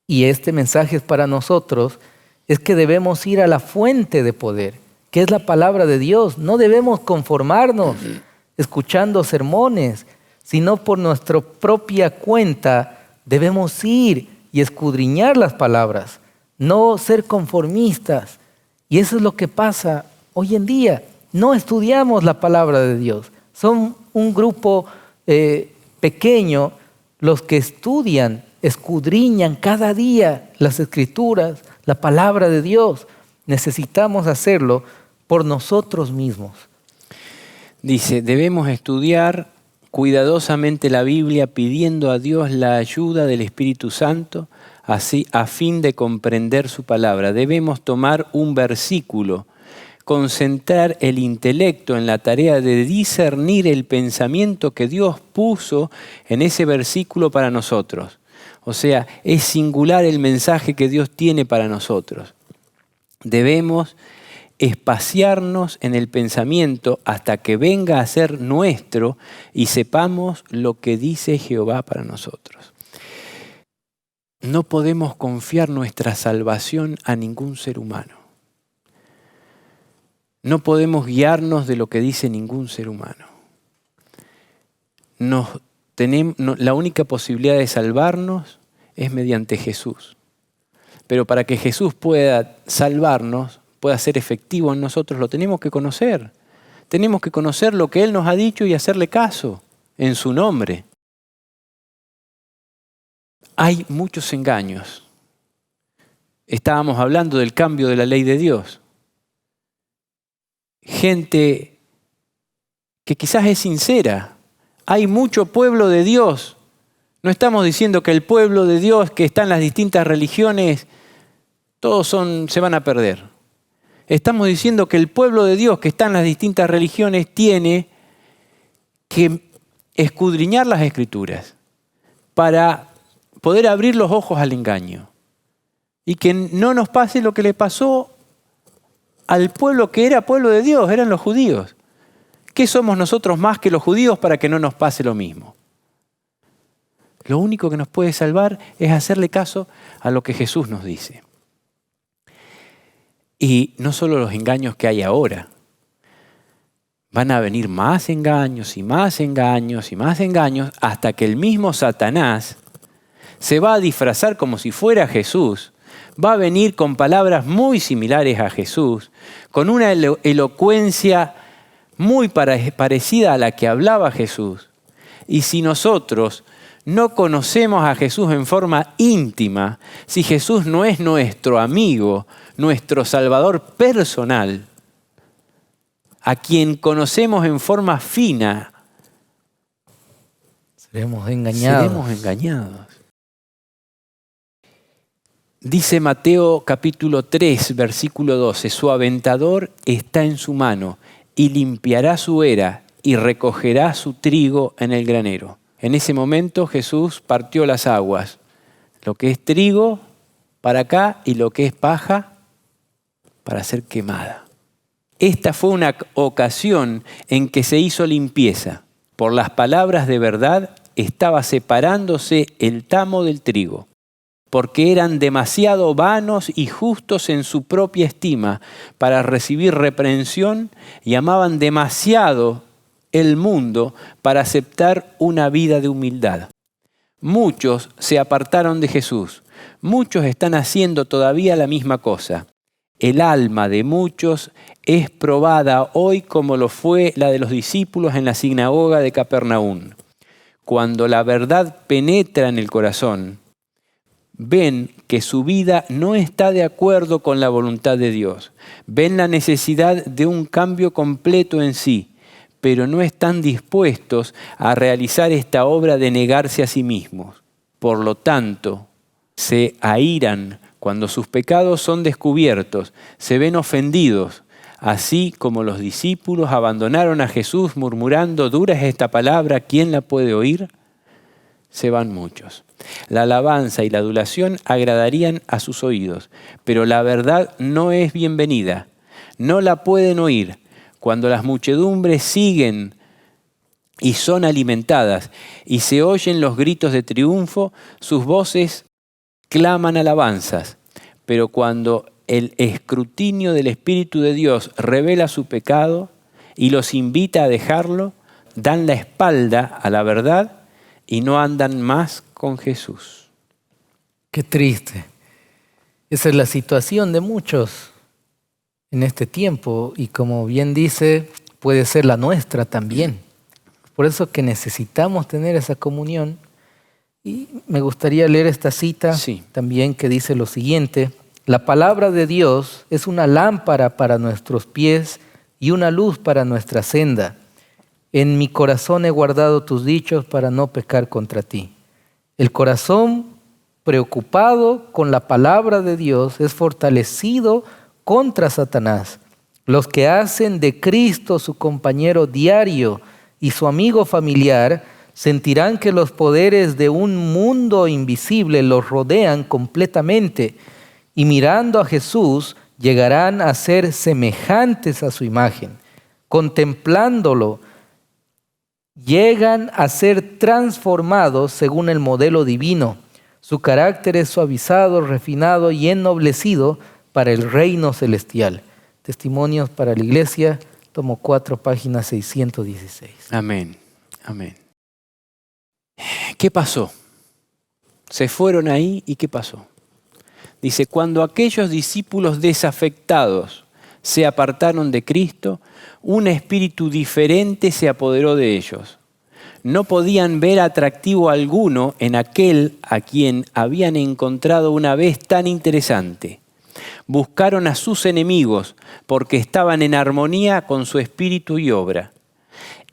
y este mensaje es para nosotros, es que debemos ir a la fuente de poder, que es la palabra de Dios. No debemos conformarnos escuchando sermones, sino por nuestra propia cuenta debemos ir y escudriñar las palabras, no ser conformistas. Y eso es lo que pasa hoy en día. no estudiamos la palabra de Dios. Son un grupo pequeño los que estudian, escudriñan cada día las Escrituras, la palabra de Dios. Necesitamos hacerlo por nosotros mismos. Dice, debemos estudiar cuidadosamente la Biblia pidiendo a Dios la ayuda del Espíritu Santo, así a fin de comprender su palabra. Debemos tomar un versículo, concentrar el intelecto en la tarea de discernir el pensamiento que Dios puso en ese versículo para nosotros. O sea, es singular el mensaje que Dios tiene para nosotros. Debemos espaciarnos en el pensamiento hasta que venga a ser nuestro y sepamos lo que dice Jehová para nosotros. No podemos confiar nuestra salvación a ningún ser humano. No podemos guiarnos de lo que dice ningún ser humano. La única posibilidad de salvarnos es mediante Jesús. Pero para que Jesús pueda salvarnos, pueda ser efectivo en nosotros, lo tenemos que conocer. Tenemos que conocer lo que Él nos ha dicho y hacerle caso en su nombre. Hay muchos engaños. Estábamos hablando del cambio de la ley de Dios. Gente que quizás es sincera. Hay mucho pueblo de Dios. No estamos diciendo que el pueblo de Dios que está en las distintas religiones, todos se van a perder. Estamos diciendo que el pueblo de Dios que está en las distintas religiones tiene que escudriñar las Escrituras para poder abrir los ojos al engaño. Y que no nos pase lo que le pasó al pueblo que era pueblo de Dios, eran los judíos. ¿Qué somos nosotros más que los judíos para que no nos pase lo mismo? Lo único que nos puede salvar es hacerle caso a lo que Jesús nos dice. Y no solo los engaños que hay ahora. Van a venir más engaños y más engaños y más engaños hasta que el mismo Satanás se va a disfrazar como si fuera Jesús. Va a venir con palabras muy similares a Jesús, con una elocuencia muy parecida a la que hablaba Jesús. Y si nosotros no conocemos a Jesús en forma íntima, si Jesús no es nuestro amigo, nuestro Salvador personal, a quien conocemos en forma fina, seremos engañados. Dice Mateo capítulo 3, versículo 12, su aventador está en su mano y limpiará su era y recogerá su trigo en el granero. En ese momento Jesús partió las aguas, lo que es trigo para acá y lo que es paja para ser quemada. Esta fue una ocasión en que se hizo limpieza. Por las palabras de verdad estaba separándose el tamo del trigo, porque eran demasiado vanos y justos en su propia estima para recibir reprensión y amaban demasiado el mundo para aceptar una vida de humildad. Muchos se apartaron de Jesús. Muchos están haciendo todavía la misma cosa. El alma de muchos es probada hoy como lo fue la de los discípulos en la sinagoga de Capernaum. Cuando la verdad penetra en el corazón, ven que su vida no está de acuerdo con la voluntad de Dios. Ven la necesidad de un cambio completo en sí, pero no están dispuestos a realizar esta obra de negarse a sí mismos. Por lo tanto, se airan cuando sus pecados son descubiertos, se ven ofendidos, así como los discípulos abandonaron a Jesús murmurando, dura es esta palabra, ¿quién la puede oír? Se van muchos. La alabanza y la adulación agradarían a sus oídos, pero la verdad no es bienvenida, no la pueden oír. Cuando las muchedumbres siguen y son alimentadas y se oyen los gritos de triunfo, sus voces claman alabanzas. Pero cuando el escrutinio del Espíritu de Dios revela su pecado y los invita a dejarlo, dan la espalda a la verdad y no andan más con Jesús. Qué triste. Esa es la situación de muchos. en este tiempo y como bien dice, puede ser la nuestra también. Por eso que necesitamos tener esa comunión. Y me gustaría leer esta cita también que dice lo siguiente: la palabra de Dios es una lámpara para nuestros pies y una luz para nuestra senda. En mi corazón he guardado tus dichos para no pecar contra ti. El corazón preocupado con la palabra de Dios es fortalecido contra Satanás. Los que hacen de Cristo su compañero diario y su amigo familiar sentirán que los poderes de un mundo invisible los rodean completamente y mirando a Jesús llegarán a ser semejantes a su imagen. Contemplándolo, llegan a ser transformados según el modelo divino. Su carácter es suavizado, refinado y ennoblecido para el reino celestial. Testimonios para la Iglesia, tomo 4, página 616. Amén, amén. ¿Qué pasó? Se fueron ahí y ¿qué pasó? Dice, cuando aquellos discípulos desafectados se apartaron de Cristo, un espíritu diferente se apoderó de ellos. No podían ver atractivo alguno en aquel a quien habían encontrado una vez tan interesante. Buscaron a sus enemigos porque estaban en armonía con su espíritu y obra.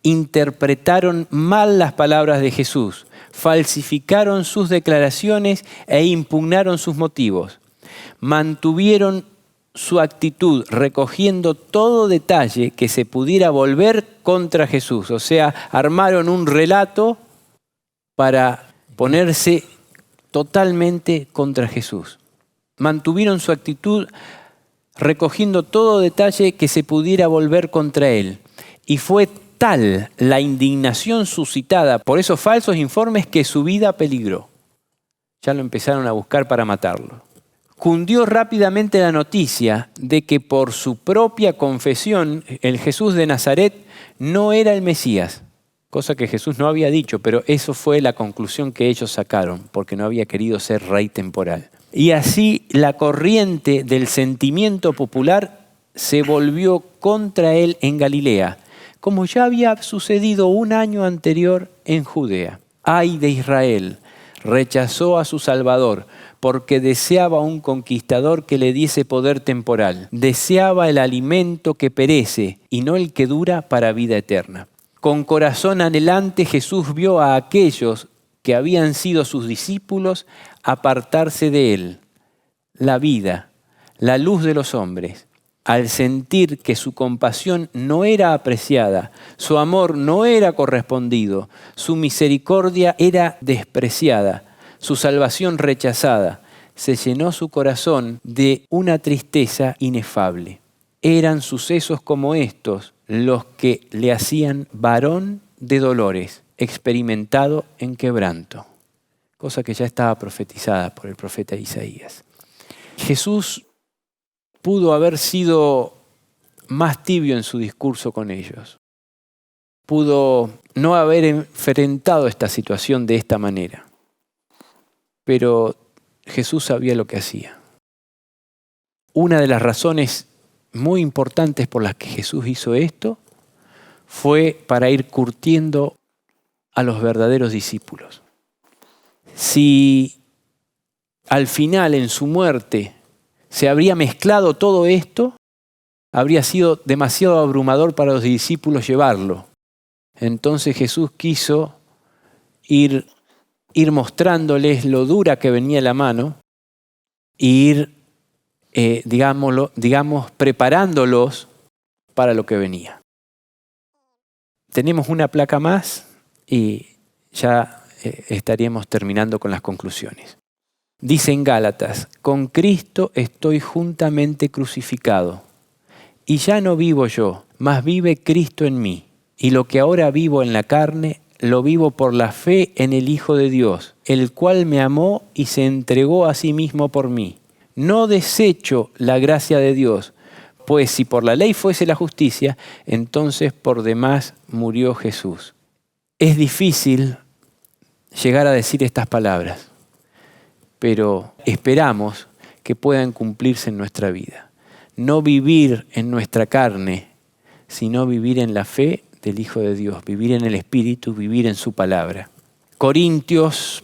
Interpretaron mal las palabras de Jesús, falsificaron sus declaraciones e impugnaron sus motivos. Mantuvieron su actitud recogiendo todo detalle que se pudiera volver contra Jesús. O sea, armaron un relato para ponerse totalmente contra Jesús. Mantuvieron su actitud recogiendo todo detalle que se pudiera volver contra él. Y fue tal la indignación suscitada por esos falsos informes que su vida peligró. Ya lo empezaron a buscar para matarlo. Cundió rápidamente la noticia de que por su propia confesión el Jesús de Nazaret no era el Mesías, cosa que Jesús no había dicho, pero eso fue la conclusión que ellos sacaron, porque no había querido ser rey temporal. Y así la corriente del sentimiento popular se volvió contra él en Galilea, como ya había sucedido un año anterior en Judea. ¡Ay de Israel! Rechazó a su Salvador porque deseaba un conquistador que le diese poder temporal. Deseaba el alimento que perece y no el que dura para vida eterna. Con corazón anhelante Jesús vio a aquellos que habían sido sus discípulos apartarse de él. La vida, la luz de los hombres. Al sentir que su compasión no era apreciada, su amor no era correspondido, su misericordia era despreciada, su salvación rechazada, se llenó su corazón de una tristeza inefable. Eran sucesos como estos los que le hacían varón de dolores, experimentado en quebranto, cosa que ya estaba profetizada por el profeta Isaías. Jesús pudo haber sido más tibio en su discurso con ellos. Pudo no haber enfrentado esta situación de esta manera. Pero Jesús sabía lo que hacía. Una de las razones muy importantes por las que Jesús hizo esto fue para ir curtiendo a los verdaderos discípulos. Si al final, en su muerte, se habría mezclado todo esto, habría sido demasiado abrumador para los discípulos llevarlo. Entonces Jesús quiso ir mostrándoles lo dura que venía la mano e ir, preparándolos para lo que venía. Tenemos una placa más y ya estaríamos terminando con las conclusiones. Dice en Gálatas, con Cristo estoy juntamente crucificado, y ya no vivo yo, mas vive Cristo en mí. Y lo que ahora vivo en la carne, lo vivo por la fe en el Hijo de Dios, el cual me amó y se entregó a sí mismo por mí. No desecho la gracia de Dios, pues si por la ley fuese la justicia, entonces por demás murió Jesús. Es difícil llegar a decir estas palabras, pero esperamos que puedan cumplirse en nuestra vida. no vivir en nuestra carne, sino vivir en la fe del Hijo de Dios, vivir en el Espíritu, vivir en su palabra.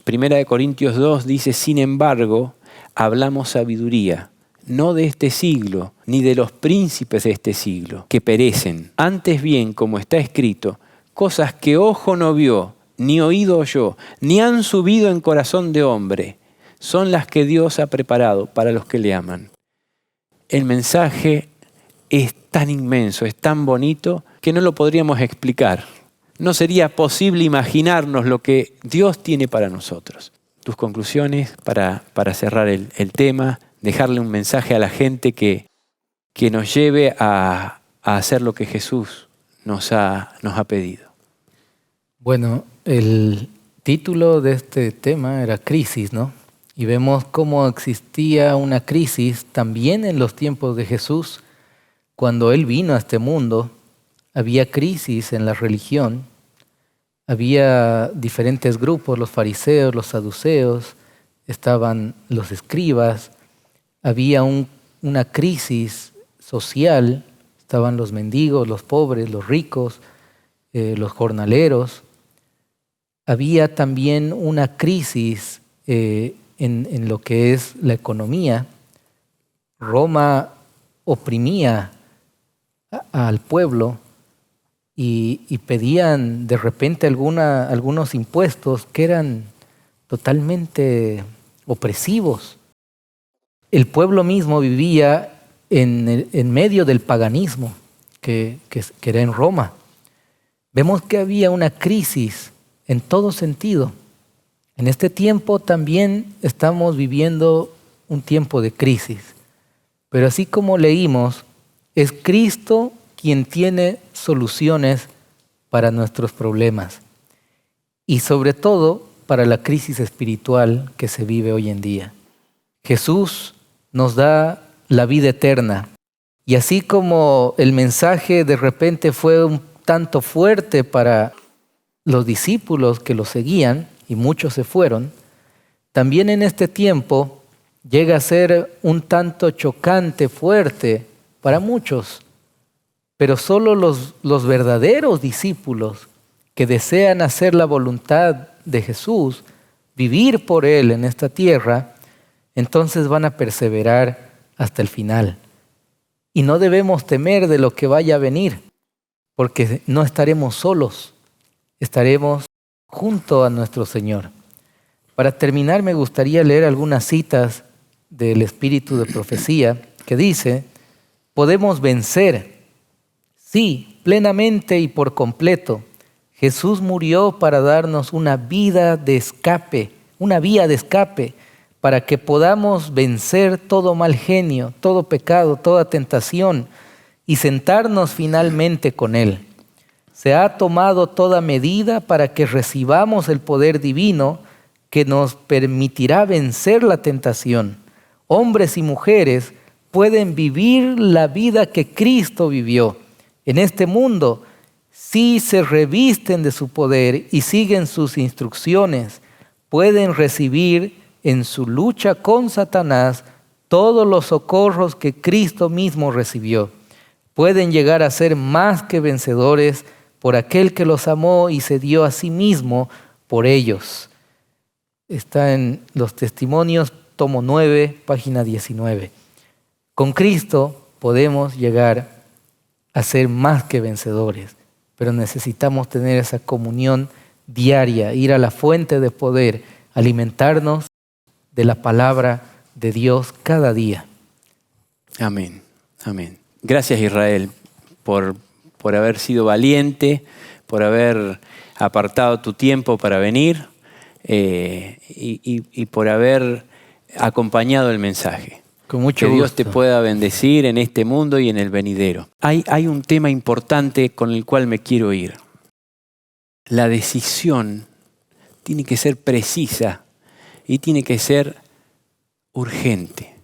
Primera de Corintios 2 dice, sin embargo, hablamos sabiduría, no de este siglo, ni de los príncipes de este siglo, que perecen. Antes bien, como está escrito, cosas que ojo no vio, ni oído oyó, ni han subido en corazón de hombre, son las que Dios ha preparado para los que le aman. El mensaje es tan inmenso, es tan bonito, que no lo podríamos explicar. No sería posible imaginarnos lo que Dios tiene para nosotros. Tus conclusiones para cerrar el tema, dejarle un mensaje a la gente que nos lleve a hacer lo que Jesús nos ha pedido. Bueno, el título de este tema era crisis, ¿no? Y vemos cómo existía una crisis también en los tiempos de Jesús. Cuando Él vino a este mundo, había crisis en la religión. Había diferentes grupos, los fariseos, los saduceos, estaban los escribas. Había una crisis social, estaban los mendigos, los pobres, los ricos, los jornaleros. Había también una crisis en lo que es la economía. Roma oprimía al pueblo y pedían de repente algunos impuestos que eran totalmente opresivos. El pueblo mismo vivía en medio del paganismo que era en Roma. Vemos que había una crisis en todo sentido. En este tiempo también estamos viviendo un tiempo de crisis. Pero así como leímos, es Cristo quien tiene soluciones para nuestros problemas y sobre todo para la crisis espiritual que se vive hoy en día. Jesús nos da la vida eterna y así como el mensaje de repente fue un tanto fuerte para los discípulos que lo seguían y muchos se fueron, también en este tiempo llega a ser un tanto chocante, fuerte para muchos. Pero solo los verdaderos discípulos que desean hacer la voluntad de Jesús, vivir por Él en esta tierra, entonces van a perseverar hasta el final. Y no debemos temer de lo que vaya a venir, porque no estaremos solos, estaremos junto a nuestro Señor. Para terminar, me gustaría leer algunas citas del Espíritu de Profecía que dice, podemos vencer. Sí, plenamente y por completo. Jesús murió para darnos una vida de escape, una vía de escape, para que podamos vencer todo mal genio, todo pecado, toda tentación y sentarnos finalmente con Él. Se ha tomado toda medida para que recibamos el poder divino que nos permitirá vencer la tentación. Hombres y mujeres pueden vivir la vida que Cristo vivió en este mundo si se revisten de su poder y siguen sus instrucciones. Pueden recibir en su lucha con Satanás todos los socorros que Cristo mismo recibió. Pueden llegar a ser más que vencedores por aquel que los amó y se dio a sí mismo por ellos. Está en los Testimonios, tomo 9, página 19. Con Cristo podemos llegar a ser más que vencedores, pero necesitamos tener esa comunión diaria, ir a la fuente de poder, alimentarnos de la palabra de Dios cada día. Amén, amén. Gracias, Israel, por haber sido valiente, por haber apartado tu tiempo para venir y por haber acompañado el mensaje. Con mucho que Dios gusto. te pueda bendecir en este mundo y en el venidero. Hay un tema importante con el cual me quiero ir. La decisión tiene que ser precisa y tiene que ser urgente.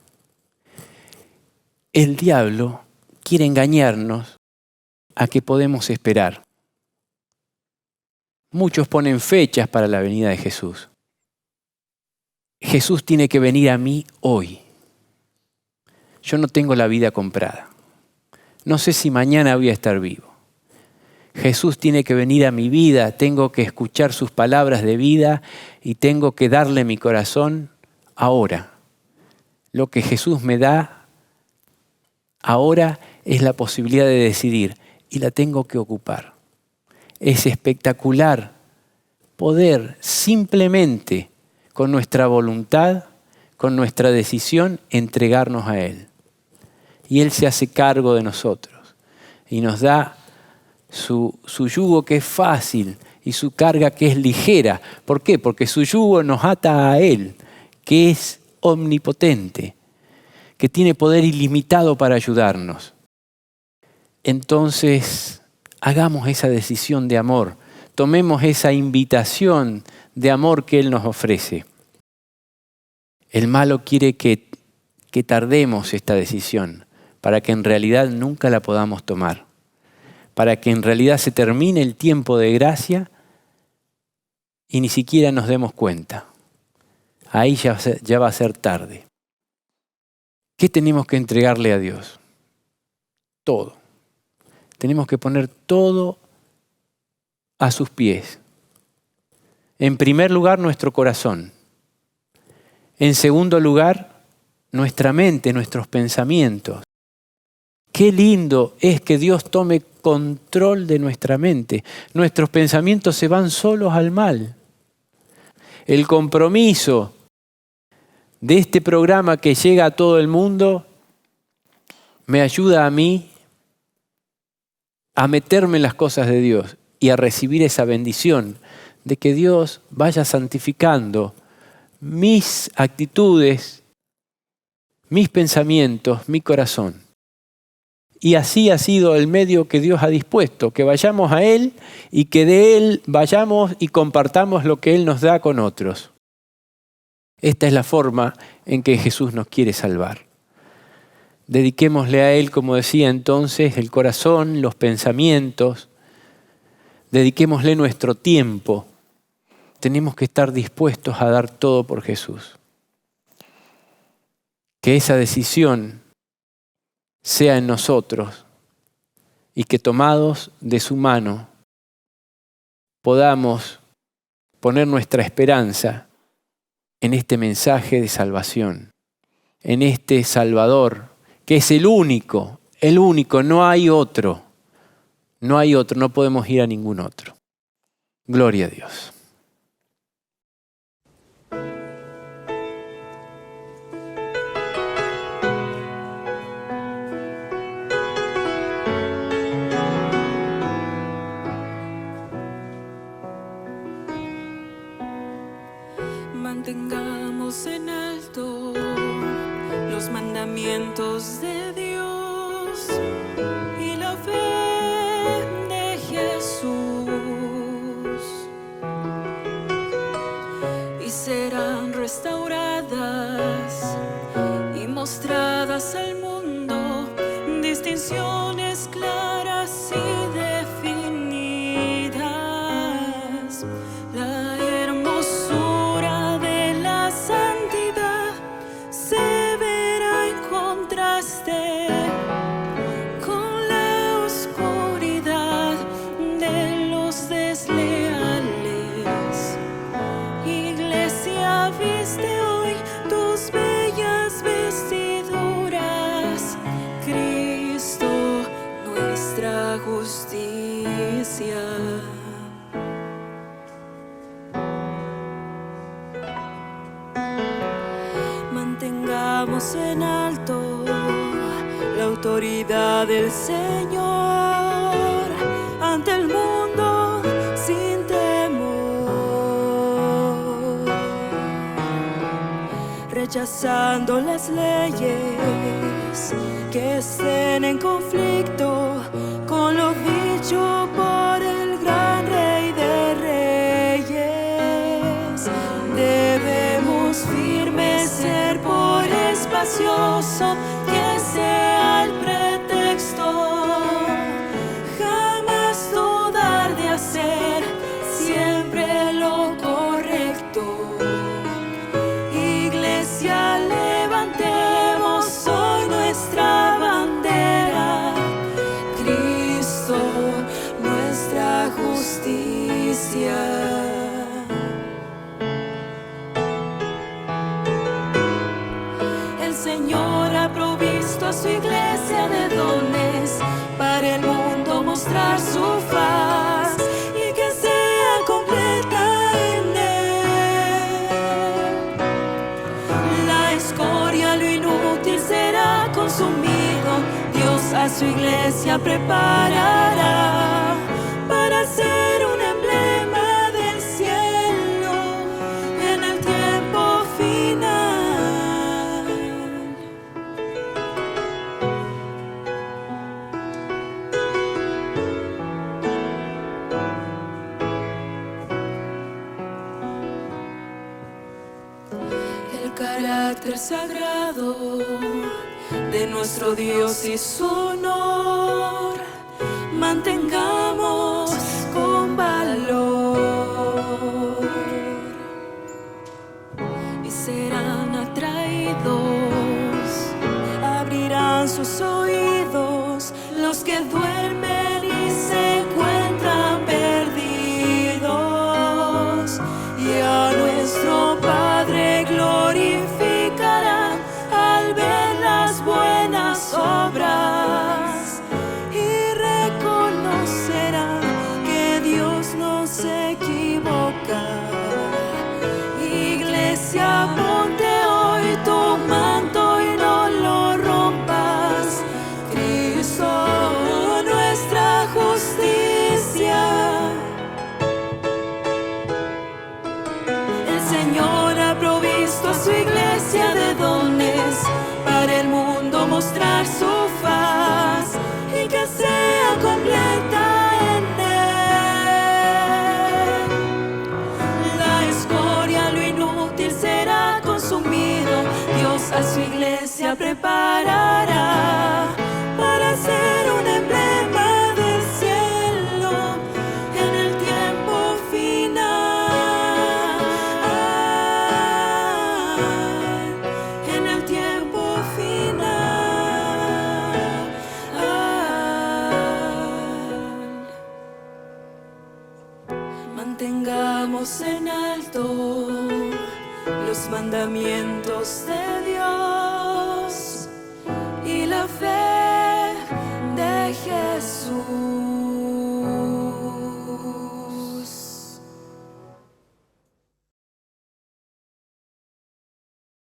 El diablo quiere engañarnos a que podemos esperar. Muchos ponen fechas para la venida de Jesús. Jesús tiene que venir a mí hoy. yo no tengo la vida comprada. No sé si mañana voy a estar vivo. Jesús tiene que venir a mi vida, tengo que escuchar sus palabras de vida y tengo que darle mi corazón ahora. Lo que Jesús me da ahora es la posibilidad de decidir y la tengo que ocupar. Es espectacular poder simplemente con nuestra voluntad, con nuestra decisión, entregarnos a Él. Y Él se hace cargo de nosotros y nos da su yugo que es fácil y su carga que es ligera. ¿Por qué? Porque su yugo nos ata a Él, que es omnipotente, que tiene poder ilimitado para ayudarnos. Entonces, hagamos esa decisión de amor, tomemos esa invitación de amor que Él nos ofrece. El malo quiere que tardemos esta decisión para que en realidad nunca la podamos tomar, para que en realidad se termine el tiempo de gracia y ni siquiera nos demos cuenta. Ahí ya va a ser tarde. ¿Qué tenemos que entregarle a Dios? Todo. Tenemos que poner todo a sus pies. En primer lugar, nuestro corazón. En segundo lugar, nuestra mente, nuestros pensamientos. Qué lindo es que Dios tome control de nuestra mente. Nuestros pensamientos se van solos al mal. El compromiso de este programa que llega a todo el mundo me ayuda a mí a meterme en las cosas de Dios y a recibir esa bendición de que Dios vaya santificando mis actitudes, mis pensamientos, mi corazón. Y así ha sido el medio que Dios ha dispuesto, que vayamos a Él y que de Él vayamos y compartamos lo que Él nos da con otros. Esta es la forma en que Jesús nos quiere salvar. Dediquémosle a Él, como decía entonces, el corazón, los pensamientos. Dediquémosle nuestro tiempo. Tenemos que estar dispuestos a dar todo por Jesús. Que esa decisión sea en nosotros y que tomados de su mano podamos poner nuestra esperanza en este mensaje de salvación, en este Salvador, que es el único, no hay otro, no podemos ir a ningún otro. Gloria a Dios. Mantengamos en alto los mandamientos de Dios y la fe de Jesús, y serán restauradas y mostradas al mundo distinciones claras y definidas. La hermosura de la santidad se verá en contraste con la oscuridad de los desleales. Iglesia, viste hoy tus bellas vestiduras, Cristo, nuestra justicia. Mantengamos en alto la autoridad del Señor ante el mundo sin temor, rechazando las leyes que estén en conflicto con lo dicho por el gran Rey de Reyes. Debemos firmes ser por espacioso que sea el pretexto, jamás dudar de hacer siempre lo correcto. Iglesia, levantemos hoy nuestra provisto a su iglesia de dones para el mundo mostrar su faz y que sea completa en él. La escoria, lo inútil será consumido. Dios a su iglesia preparará para ser un emblema del cielo en el tiempo final. El carácter sagrado de nuestro Dios y su honor mantengamos con valor, y serán atraídos, abrirán sus oídos los que duermen y se encuentran perdidos, y a nuestro Padre glorificarán al ver las buenas obras y reconocerán que Dios no se equivoca. Iglesia, ponte hoy tu manto y no lo rompas. Cristo, nuestra justicia. El Señor ha provisto a su iglesia de dones para el mundo mostrar su faz y que sea completa en él. La escoria, lo inútil será consumido. Dios a su iglesia preparará para ser un emblema del cielo en el tiempo final. En el tiempo final. Mantengamos en alto los mandamientos de Dios.